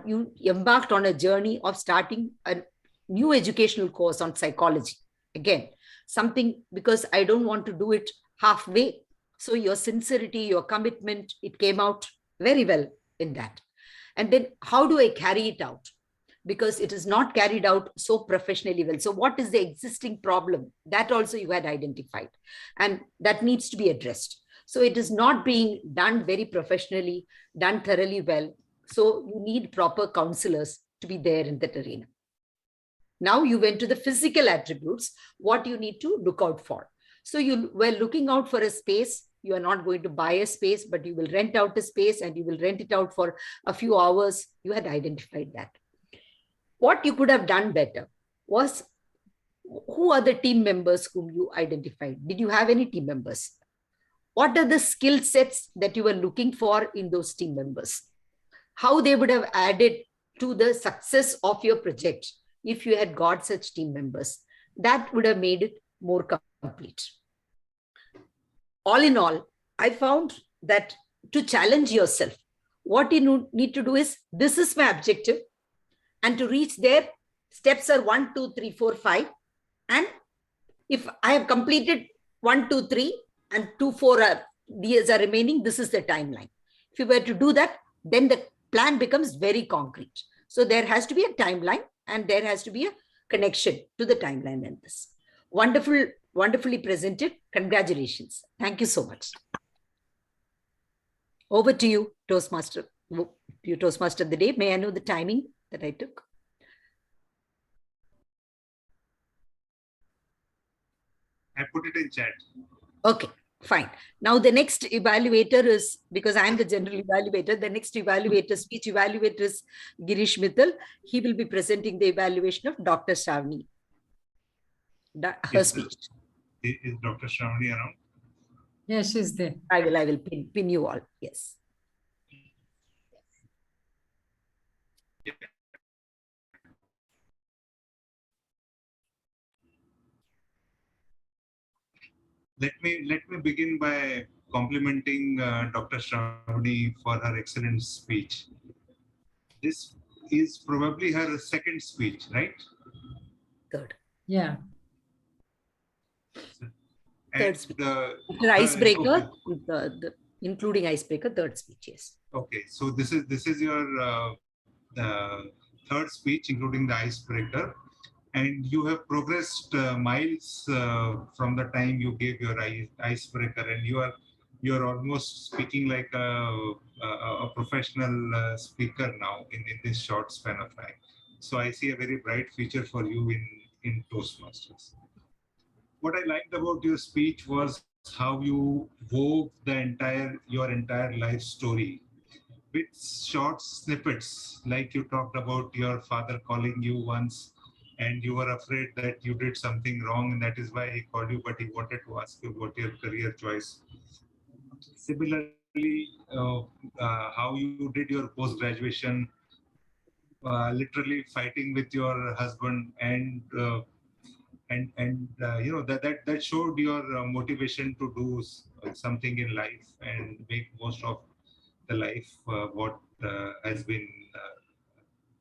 you embarked on a journey of starting a new educational course on psychology. Again, something, because I don't want to do it halfway. So your sincerity, your commitment, it came out very well in that. And then how do I carry it out? Because it is not carried out so professionally well. So what is the existing problem? That also you had identified, and that needs to be addressed. So it is not being done very professionally, done thoroughly well. So you need proper counselors to be there in that arena. Now you went to the physical attributes, what you need to look out for. So you were looking out for a space. You are not going to buy a space, but you will rent out a space and you will rent it out for a few hours. You had identified that. What you could have done better was, who are the team members whom you identified? Did you have any team members? What are the skill sets that you were looking for in those team members? How they would have added to the success of your project if you had got such team members? That would have made it more complete. All in all, I found that to challenge yourself, what you need to do is, this is my objective. And to reach there, steps are 1, 2, 3, 4, 5. And if I have completed 1, 2, 3 and 2, 4 years are remaining, this is the timeline. If you were to do that, then the plan becomes very concrete. So there has to be a timeline and there has to be a connection to the timeline in this. Wonderful, wonderfully presented. Congratulations. Thank you so much. Over to you, Toastmaster. You Toastmaster of the day. May I know the timing that I took? I put it in chat. Okay, fine. Now the next evaluator is, because I'm the general evaluator, the next evaluator, speech evaluator is Girish Mittal. He will be presenting the evaluation of Dr. Shravani. Her speech. Is Dr. Shravani around? Yes, she's there. I will pin you all. Yes. Let me begin by complimenting Dr. Shravani for her excellent speech. This is probably her second speech, right? Third. Yeah. Third speech. The icebreaker, including icebreaker, third speech, yes. Okay, so this is your third speech, including the icebreaker, and you have progressed miles from the time you gave your icebreaker, and you are almost speaking like a professional speaker now in this short span of time. So I see a very bright future for you in Toastmasters. What I liked about your speech was how you wove your entire life story with short snippets, like you talked about your father calling you once and you were afraid that you did something wrong and that is why he called you, but he wanted to ask you about your career choice. Similarly, how you did your post-graduation, literally fighting with your husband, and you know that showed your motivation to do something in life and make most of the life what has been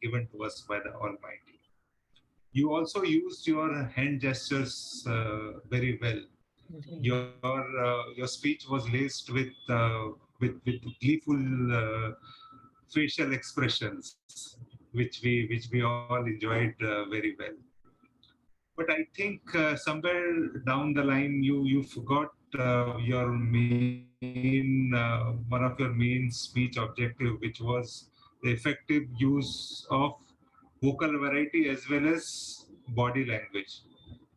given to us by the Almighty. You also used your hand gestures very well. Your speech was laced with gleeful facial expressions, which we all enjoyed very well. But I think somewhere down the line you forgot your main one of your main speech objective, which was the effective use of vocal variety as well as body language.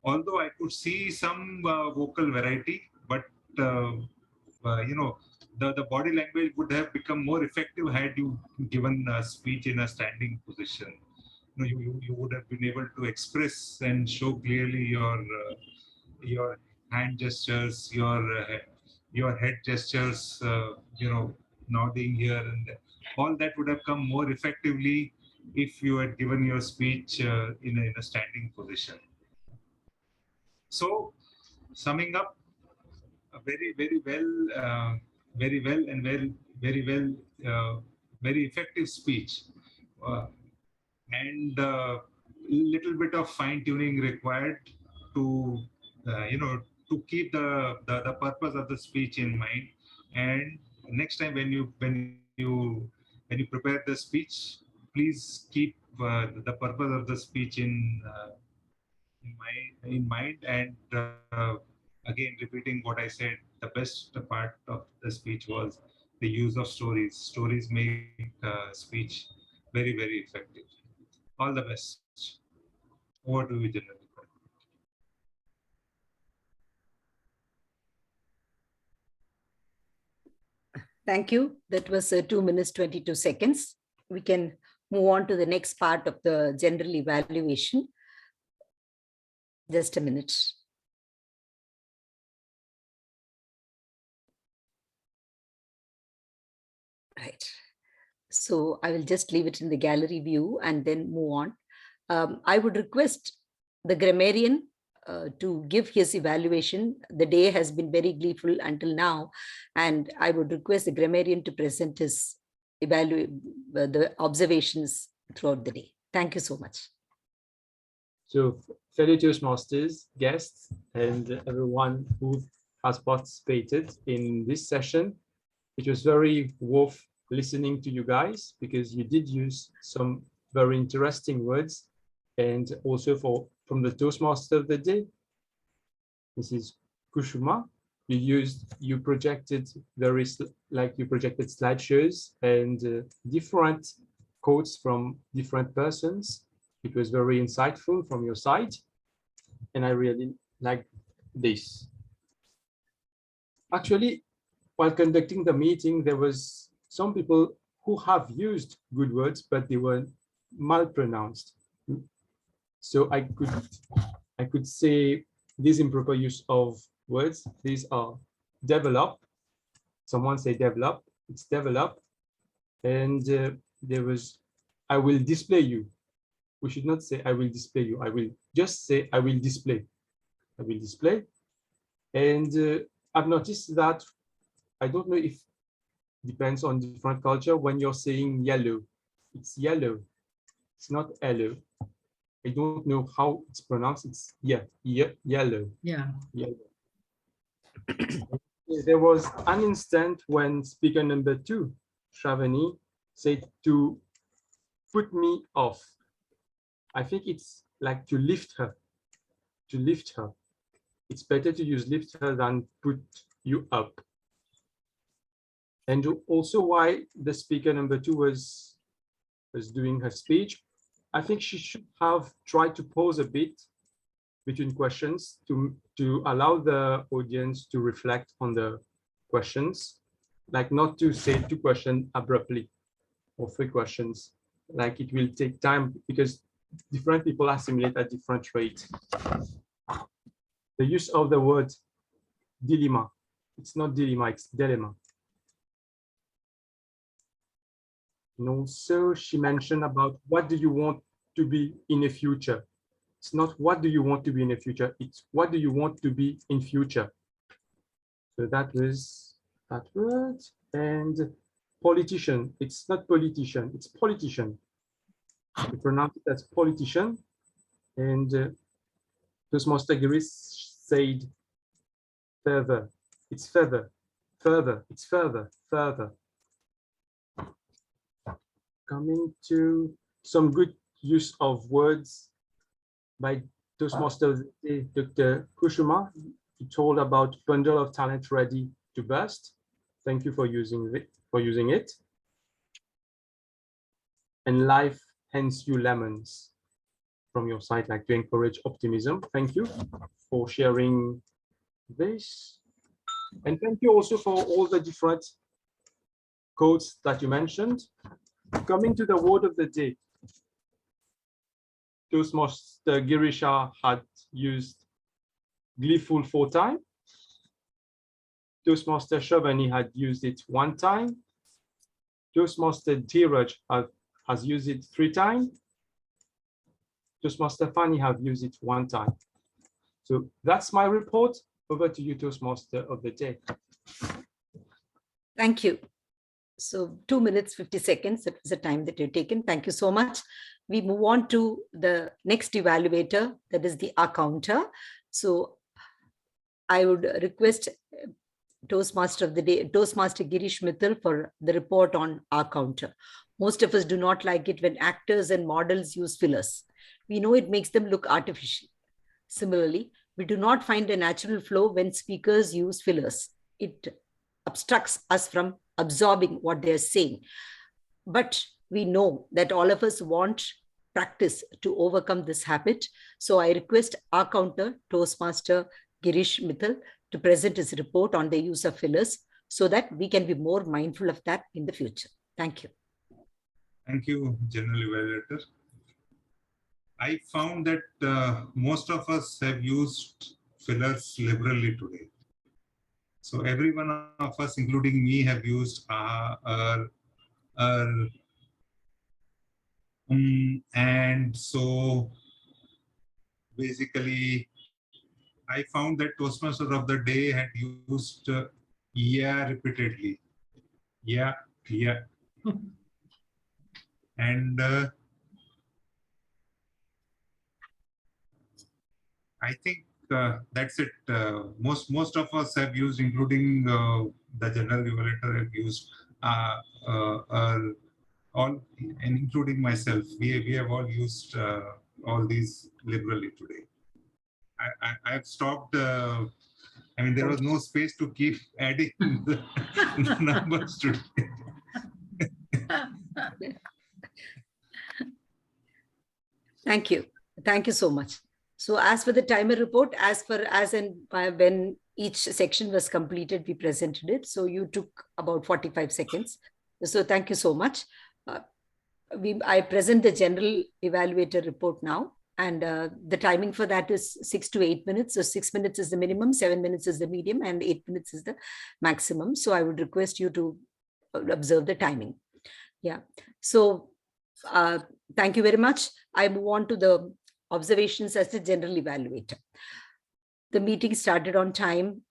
Although I could see some vocal variety, but you know, the body language would have become more effective had you given a speech in a standing position. You would have been able to express and show clearly your hand gestures, your head gestures, nodding here and there. All that would have come more effectively if you had given your speech in a standing position. So, summing up, a very well and very effective speech, and little bit of fine tuning required to to keep the purpose of the speech in mind. And next time when you prepare the speech, please keep the purpose of the speech in mind, and again repeating what I said, the best part of the speech was the use of stories. Stories make speech very effective. All the best. Over to you, General. Thank you. That was 2 minutes, 22 seconds. We can move on to the next part of the general evaluation. Just a minute. Right. So I will just leave it in the gallery view and then move on. I would request the grammarian to give his evaluation. The day has been very gleeful until now, and I would request the grammarian to present his the observations throughout the day. Thank you so much. So, fellow Toastmasters, guests, and everyone who has participated in this session, it was very worth listening to you guys because you did use some very interesting words, and also from the Toastmaster of the day, Mrs. Kusuma, you projected slideshows and different quotes from different persons. It was very insightful from your side, and I really liked this. Actually, while conducting the meeting, there was some people who have used good words, but they were malpronounced. So I could say this improper use of words. These are develop. Someone say develop. It's develop. And there was, I will display you. We should not say I will display you. I will just say I will display. I will display. And I've noticed that, I don't know if it depends on different culture, when you're saying yellow, it's yellow. It's not yellow. I don't know how it's pronounced. It's yellow. Yeah. Yellow. There was an instant when speaker number 2, Shravani, said to put me off. I think it's like to lift her. To lift her. It's better to use lift her than put you up. And also why the speaker number 2 was doing her speech, I think she should have tried to pause a bit between questions to allow the audience to reflect on the questions, like not to say 2 questions abruptly or 3 questions. Like it will take time because different people assimilate at different rates. The use of the word dilemma, it's not dilemma, it's dilemma. And also she mentioned about what do you want to be in the future. It's not what do you want to be in the future, it's what do you want to be in future. So that was that word. And politician. It's not politician, it's politician. We pronounce it as politician. And Toastmaster Girish said further. It's further, further, it's further, further. Coming to some good use of words by Toastmaster Dr. Kusuma. He told about bundle of talent ready to burst. Thank you for using it. And life hands you lemons from your side, like to encourage optimism. Thank you for sharing this. And thank you also for all the different quotes that you mentioned. Coming to the word of the day, Toastmaster Girisha had used gleeful 4 times. Toastmaster Shavani had used it 1 time. Toastmaster Dheeraj has used it 3 times. Toastmaster Fani have used it 1 time. So that's my report. Over to you, Toastmaster of the day. Thank you. So 2 minutes, 50 seconds, that was the time that you've taken. Thank you so much. We move on to the next evaluator, that is the accounter. So I would request Toastmaster of the day, Toastmaster Girish Mittal, for the report on accounter. Most of us do not like it when actors and models use fillers. We know it makes them look artificial. Similarly, we do not find a natural flow when speakers use fillers. It obstructs us from absorbing what they're saying. But we know that all of us want practice to overcome this habit. So I request our counter, Toastmaster Girish Mittal, to present his report on the use of fillers so that we can be more mindful of that in the future. Thank you. Thank you, General Evaluator. I found that most of us have used fillers liberally today. So every one of us, including me, have used and so basically I found that Toastmaster of the day had used yeah repeatedly. Yeah. And I think that's it. Most of us have used, including the general evaluator, have used all, and including myself. We have all used all these liberally today. I've stopped. I mean, there was no space to keep adding the numbers today. Thank you. Thank you so much. So as for the timer report, when each section was completed, we presented it. So you took about 45 seconds. So thank you so much. I present the general evaluator report now. And the timing for that is 6 to 8 minutes. So 6 minutes is the minimum, 7 minutes is the medium, and 8 minutes is the maximum. So I would request you to observe the timing. Yeah. So thank you very much. I move on to the observations as the general evaluator. The meeting started on time.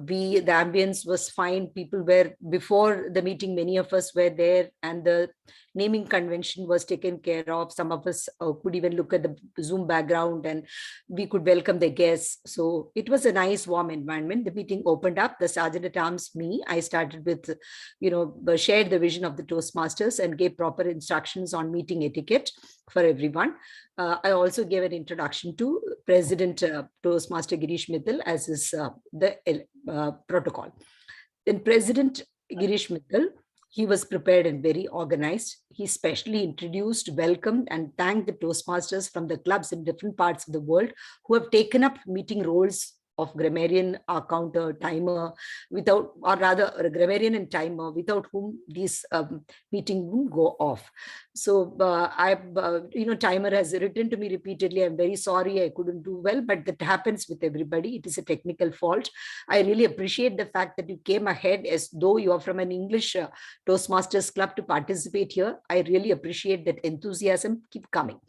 The ambience was fine. People were, before the meeting, many of us were there, and the naming convention was taken care of. Some of us could even look at the Zoom background, and we could welcome the guests. So it was a nice, warm environment. The meeting opened up. The Sergeant at Arms, me, I started with, shared the vision of the Toastmasters and gave proper instructions on meeting etiquette for everyone. I also gave an introduction to President Toastmaster Girish Mittal as is the protocol. Then President Girish Mittal, he was prepared and very organized. He specially introduced, welcomed, and thanked the Toastmasters from the clubs in different parts of the world who have taken up meeting roles of grammarian, counter, timer, grammarian and timer, without whom these meeting won't go off. So timer has written to me repeatedly, I'm very sorry, I couldn't do well, but that happens with everybody. It is a technical fault. I really appreciate the fact that you came ahead as though you are from an English Toastmasters club to participate here. I really appreciate that enthusiasm. Keep coming.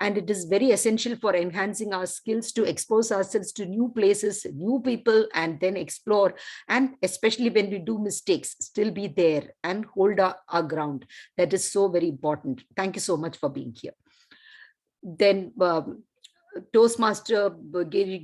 And it is very essential for enhancing our skills to expose ourselves to new places, new people, and then explore. And especially when we do mistakes, still be there and hold our ground. That is so very important. Thank you so much for being here. Then Toastmaster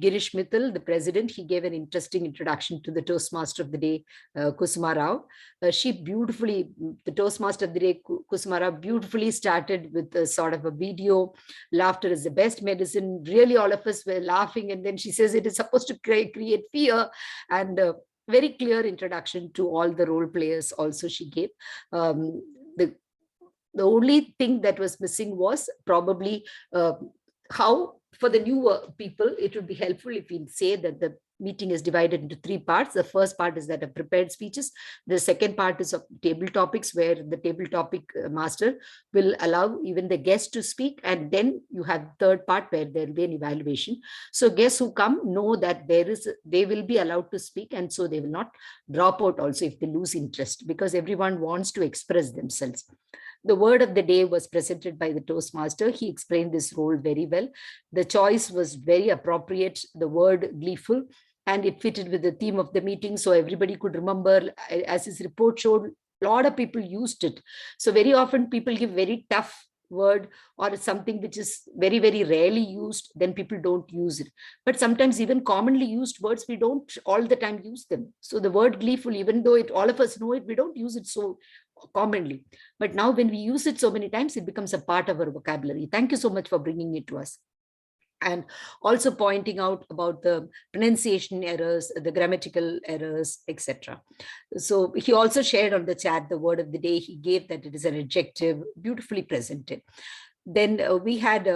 Girish Mittal, the president, he gave an interesting introduction to the Toastmaster of the day, Kusuma Rao. The Toastmaster of the day, Kusuma Rao, beautifully started with a sort of a video. Laughter is the best medicine. Really, all of us were laughing. And then she says it is supposed to create fear. And very clear introduction to all the role players also she gave. The only thing that was missing was probably how, for the newer people, it would be helpful if we say that the meeting is divided into 3 parts. The first part is that of prepared speeches. The second part is of table topics, where the table topic master will allow even the guests to speak. And then you have the third part where there will be an evaluation. So guests who come know that they will be allowed to speak, and so they will not drop out also if they lose interest, because everyone wants to express themselves. The word of the day was presented by the Toastmaster. He explained this role very well. The choice was very appropriate, the word gleeful, and it fitted with the theme of the meeting. So everybody could remember, as his report showed, a lot of people used it. So very often people give very tough word or something which is very, very rarely used, then people don't use it. But sometimes even commonly used words, we don't all the time use them. So the word gleeful, even though all of us know it, we don't use it so commonly. But now when we use it so many times, it becomes a part of our vocabulary. Thank you so much for bringing it to us. And also pointing out about the pronunciation errors, the grammatical errors, etc. So he also shared on the chat the word of the day. He gave that it is an adjective, beautifully presented. Then we had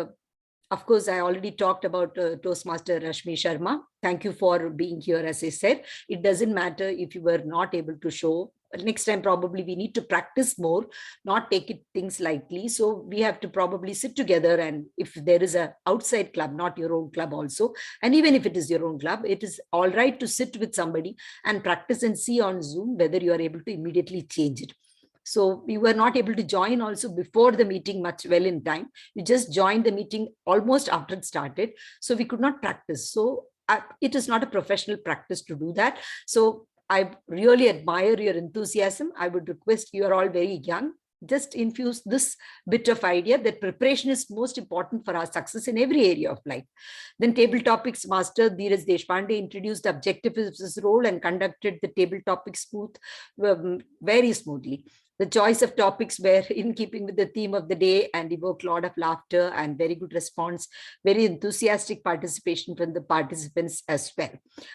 of course, I already talked about Toastmaster Rashmi Sharma. Thank you for being here. As I said, it doesn't matter if you were not able to show. Next time, probably we need to practice more, not take things lightly. So we have to probably sit together, and if there is an outside club, not your own club also, and even if it is your own club, it is all right to sit with somebody and practice and see on Zoom whether you are able to immediately change it. So we were not able to join also before the meeting much well in time. We just joined the meeting almost after it started. So we could not practice. So it is not a professional practice to do that. So I really admire your enthusiasm. I would request, you are all very young, just infuse this bit of idea that preparation is most important for our success in every area of life. Then table topics master Dheeraj Deshpande introduced the objective of his role and conducted the table topics very smoothly. The choice of topics were in keeping with the theme of the day and evoked a lot of laughter and very good response, very enthusiastic participation from the participants as well.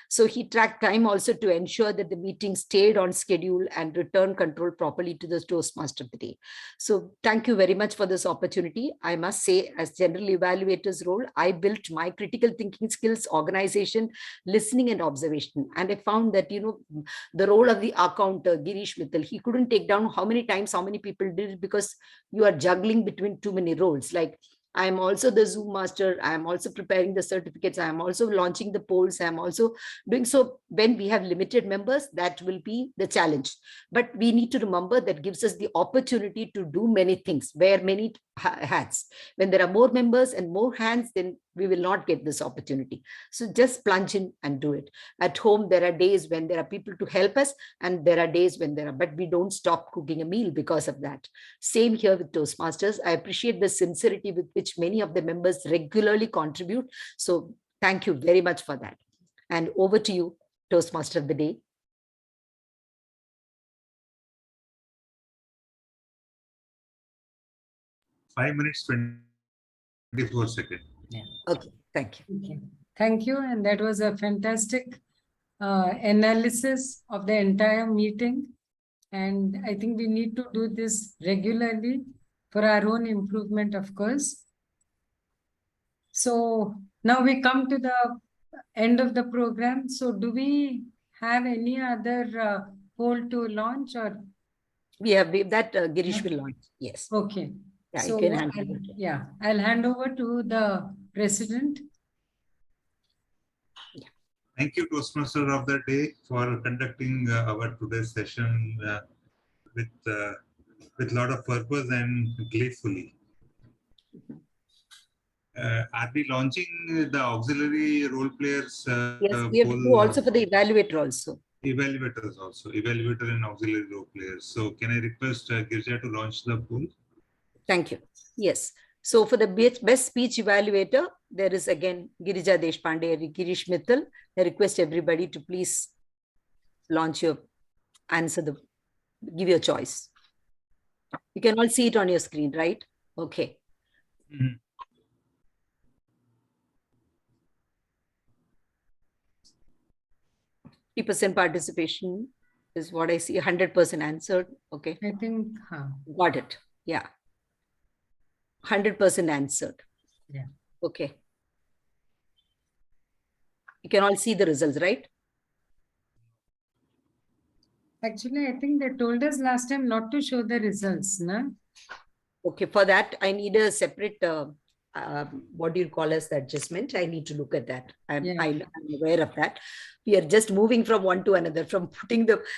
So he tracked time also to ensure that the meeting stayed on schedule and returned control properly to the Toastmaster of the day. So thank you very much for this opportunity. I must say, as general evaluator's role, I built my critical thinking skills, organization, listening and observation. And I found that, the role of the accountant, Girish Mittal, he couldn't take down how many times how many people did it, because you are juggling between too many roles. Like, I am also the Zoom master, I am also preparing the certificates, I am also launching the polls, I am also doing. So when we have limited members, that will be the challenge. But we need to remember that gives us the opportunity to do many things, wear many hats. When there are more members and more hands, then we will not get this opportunity. So just plunge in and do it. At home, there are days when there are people to help us, and there are days when but we don't stop cooking a meal because of that. Same here with Toastmasters. I appreciate the sincerity with which many of the members regularly contribute. So thank you very much for that. And over to you, Toastmaster of the day. Five minutes, 24 seconds. Yeah. Okay, thank you. Okay. Thank you. And that was a fantastic analysis of the entire meeting. And I think we need to do this regularly for our own improvement, of course. So now we come to the end of the program. So do we have any other poll to launch, or? We have that Girish will launch. Yes. Okay. Yeah, So I'll hand over to the president. Thank you, Toastmaster of the day, for conducting our today's session with a lot of purpose and gleefully. Are we launching the auxiliary role players? Yes, we have to do also for the evaluator also. Evaluators also, evaluator and auxiliary role players. So can I request Girja to launch the poll? Thank you. Yes. So for the best speech evaluator, there is again Girija Deshpande and Girish Mittal. I request everybody to please launch your answer, give your choice. You can all see it on your screen, right? Okay. Mm-hmm. % participation is what I see. 100% answered. Okay. I think, got it. Yeah. 100% answered. Yeah. Okay. You can all see the results, right? Actually, I think they told us last time not to show the results, no? Okay, for that, I need a separate, what do you call as the adjustment? I need to look at that. I'm aware of that. We are just moving from one to another, from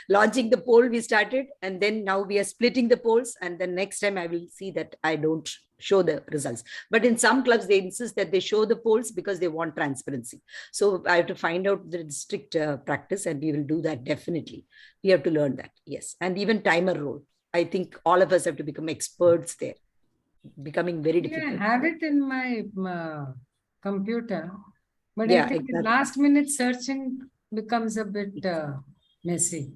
launching the poll we started, and then now we are splitting the polls, and then next time I will see that I don't show the results. But in some clubs, they insist that they show the polls because they want transparency. So I have to find out the strict practice, and we will do that definitely. We have to learn that, yes. And even timer role. I think all of us have to become experts there. Becoming very difficult. Yeah, I have it in my computer, but I think the last minute searching becomes a bit messy.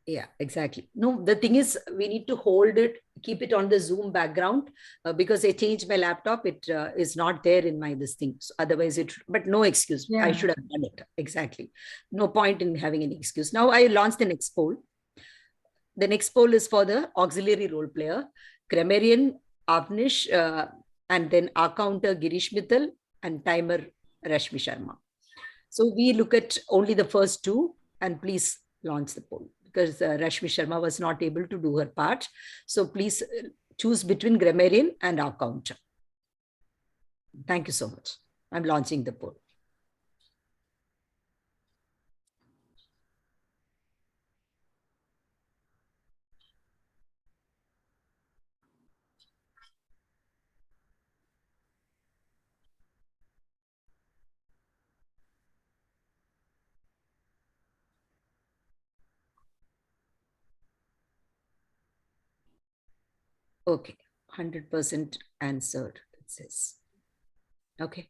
Yeah, exactly. No, the thing is, we need to hold it, keep it on the Zoom background because I changed my laptop. It is not there in my this thing. So otherwise, but no excuse. Yeah. I should have done it. Exactly. No point in having any excuse. Now I launched the next poll. The next poll is for the auxiliary role player, grammarian Avnish, and then accounter Girish Mittal and timer Rashmi Sharma. So we look at only the first two and please launch the poll because Rashmi Sharma was not able to do her part. So please choose between grammarian and accounter. Thank you so much. I'm launching the poll. Okay, 100% answered, it says. Okay.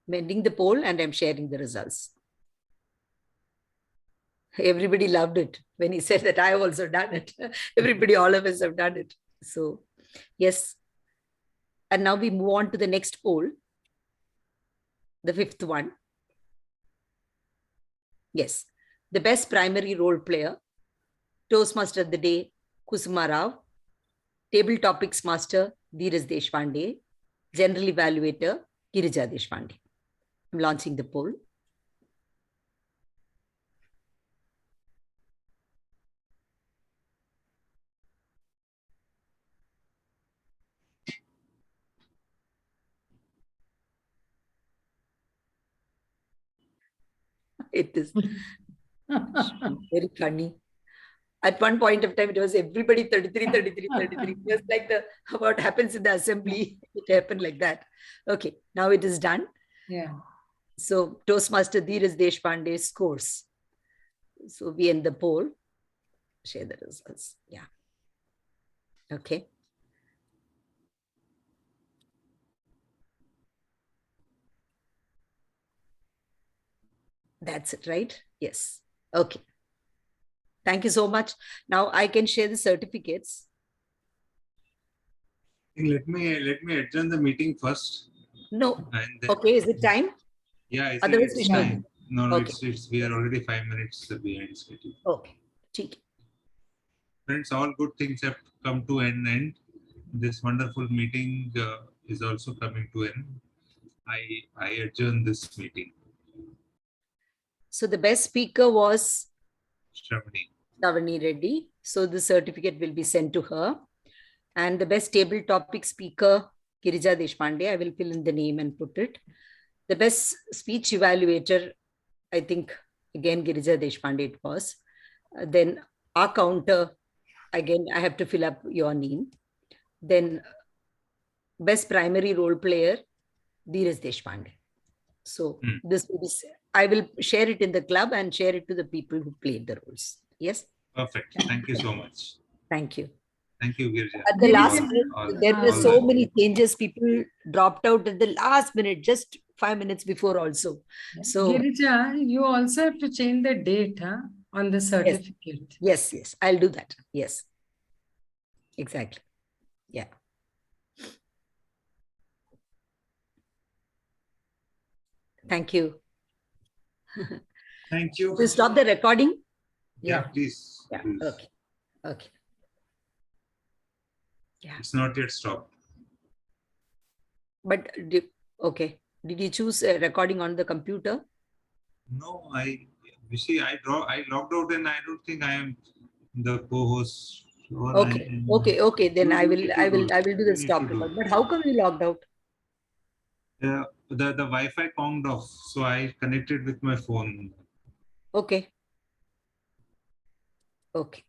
I'm ending the poll and I'm sharing the results. Everybody loved it when he said that I have also done it. Everybody, all of us have done it. So, yes. And now we move on to the next poll, the fifth one. Yes, the best primary role player, Toastmaster of the day, Kusuma Rao, Table Topics Master, Dheeraj Deshpande, General Evaluator, Girija Deshpande. I'm launching the poll. It is very funny. At one point of time, it was everybody 33, 33, 33. Just like what happens in the assembly, it happened like that. Okay, now it is done. Yeah. So Toastmaster Dheeraj Deshpande scores. So we end the poll. Share the results. Yeah. Okay. That's it, right? Yes. Okay. Thank you so much. Now I can share the certificates. Let me adjourn the meeting first. No. Okay, is it time? Yeah, otherwise it's time. No, okay. It's we are already 5 minutes behind schedule. Okay. Friends, all good things have come to an end. This wonderful meeting is also coming to an end. I adjourn this meeting. So the best speaker was Shravani Reddy. So the certificate will be sent to her. And the best table topic speaker, Girija Deshpande, I will fill in the name and put it. The best speech evaluator, I think, again, Girija Deshpande it was. Then our counter, again, I have to fill up your name. Then best primary role player, Dheeraj Deshpande. So this will be, I will share it in the club and share it to the people who played the roles. Yes. Perfect. Thank you so much. Thank you. Thank you, Girija. At the last All- minute, all- there were all so that. many changes. People dropped out at the last minute, just 5 minutes before also. So Girija, you also have to change the date on the certificate. yes, I'll do that. Yes, exactly. Yeah. Thank you. Thank you. To stop the recording? Yeah, please. Yeah. Please. Okay. Okay. Yeah. It's not yet stopped. But okay. Did you choose a recording on the computer? No, you see, I logged out and I don't think I am the co-host. or I Okay. am- Okay. Then I will do the You need stop to do. record. But how come you logged out? The Wi-Fi conked off, so I connected with my phone. Okay. Okay.